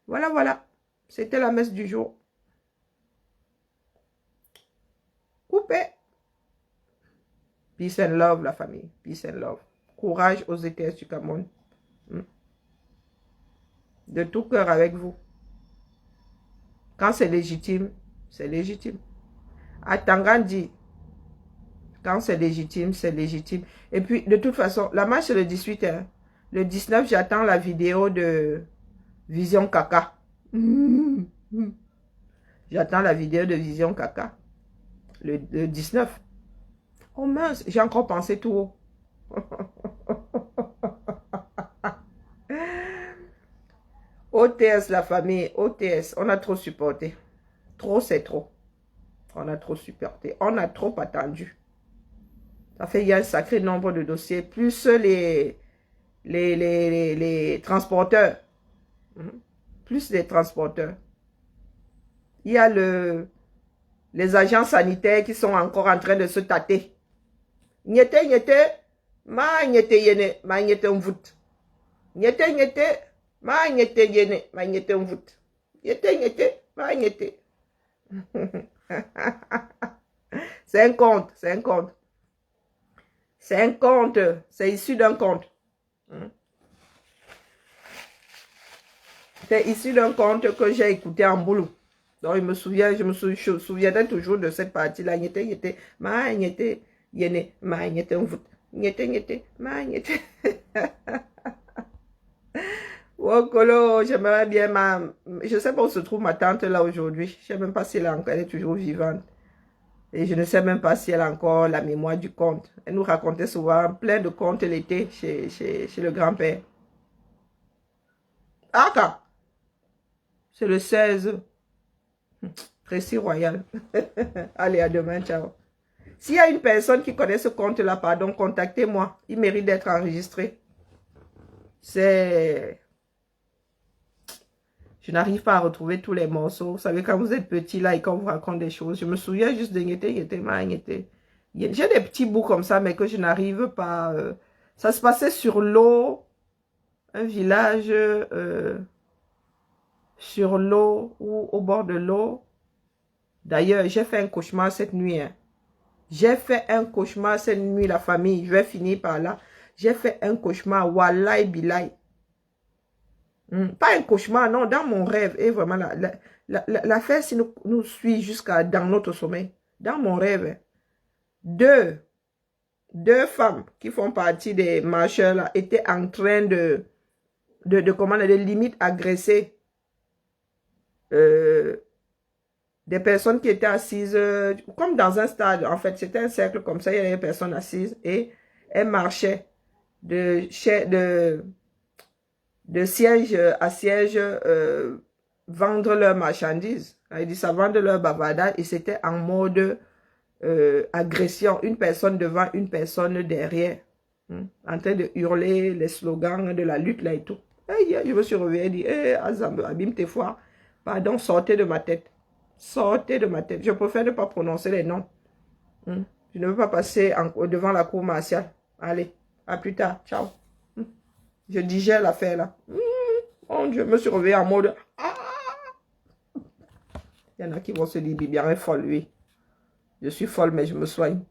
S1: Voilà, voilà. C'était la messe du jour. Coupé. Peace and love, la famille. Peace and love. Courage aux ETS du Cameroun. De tout cœur avec vous. Quand c'est légitime, c'est légitime. À Tangandi, quand c'est légitime, c'est légitime. Et puis, de toute façon, la marche c'est le 18 h. Le 19, j'attends la vidéo de Vision Caca. J'attends la vidéo de Vision Caca. Le 19. Oh mince, j'ai encore pensé tout haut. OTS, la famille, OTS, on a trop supporté. Trop, c'est trop. On a trop supporté. On a trop attendu. Ça fait, il y a un sacré nombre de dossiers. Plus les transporteurs. Plus les transporteurs. Il y a les agents sanitaires qui sont encore en train de se tâter. Nyete, ma nyete yene, ma nyete mvout. Nyete, ma nyete yene, ma nyete mvout. Nyete, ma nyete. C'est un compte, c'est un compte. C'est un compte, c'est issu d'un compte. C'est issu d'un compte que j'ai écouté en boulot. Donc, je me souviendrai toujours de cette partie-là. Nyete, ma nyete yene, ma nyete mvout. Nyete, ma nyete. Wokolo, j'aimerais bien je sais pas où se trouve ma tante là aujourd'hui. Je sais même pas si elle est toujours vivante. Et je ne sais même pas si elle a encore la mémoire du conte. Elle nous racontait souvent plein de contes l'été chez le grand-père. Ah, quand? C'est le 16. Précis royal. Allez, à demain, ciao. S'il y a une personne qui connaît ce conte-là, pardon, contactez-moi. Il mérite d'être enregistré. C'est... Je n'arrive pas à retrouver tous les morceaux. Vous savez, quand vous êtes petit là et quand on vous raconte des choses, je me souviens juste de Nyete. J'ai des petits bouts comme ça, mais que je n'arrive pas... Ça se passait sur l'eau, un village sur l'eau ou au bord de l'eau. D'ailleurs, j'ai fait un cauchemar cette nuit. Hein. J'ai fait un cauchemar cette nuit, la famille. Je vais finir par là. J'ai fait un cauchemar, wallahi billahi. Pas un cauchemar, non, dans mon rêve. Et vraiment, l'affaire nous suit jusqu'à dans notre sommeil. Dans mon rêve, deux femmes qui font partie des marcheurs là, étaient en train de limite agresser des personnes qui étaient assises, comme dans un stade. En fait, c'était un cercle comme ça, il y avait des personnes assises et elles marchaient de siège à siège, vendre leurs marchandises. Ils disent ça, vendre leur bavardage et c'était en mode agression. Une personne devant, une personne derrière. En train de hurler les slogans de la lutte là et tout. Et je me suis réveillé et dit, Azam, abîme tes foires. Pardon, sortez de ma tête. Sortez de ma tête. Je préfère ne pas prononcer les noms. Je ne veux pas passer devant la cour martiale. Allez, à plus tard. Ciao. Je digère l'affaire là. Mon Dieu, je me suis réveillé en mode... Il y en a qui vont se dire, Bibiane est folle, oui. Je suis folle, mais je me soigne.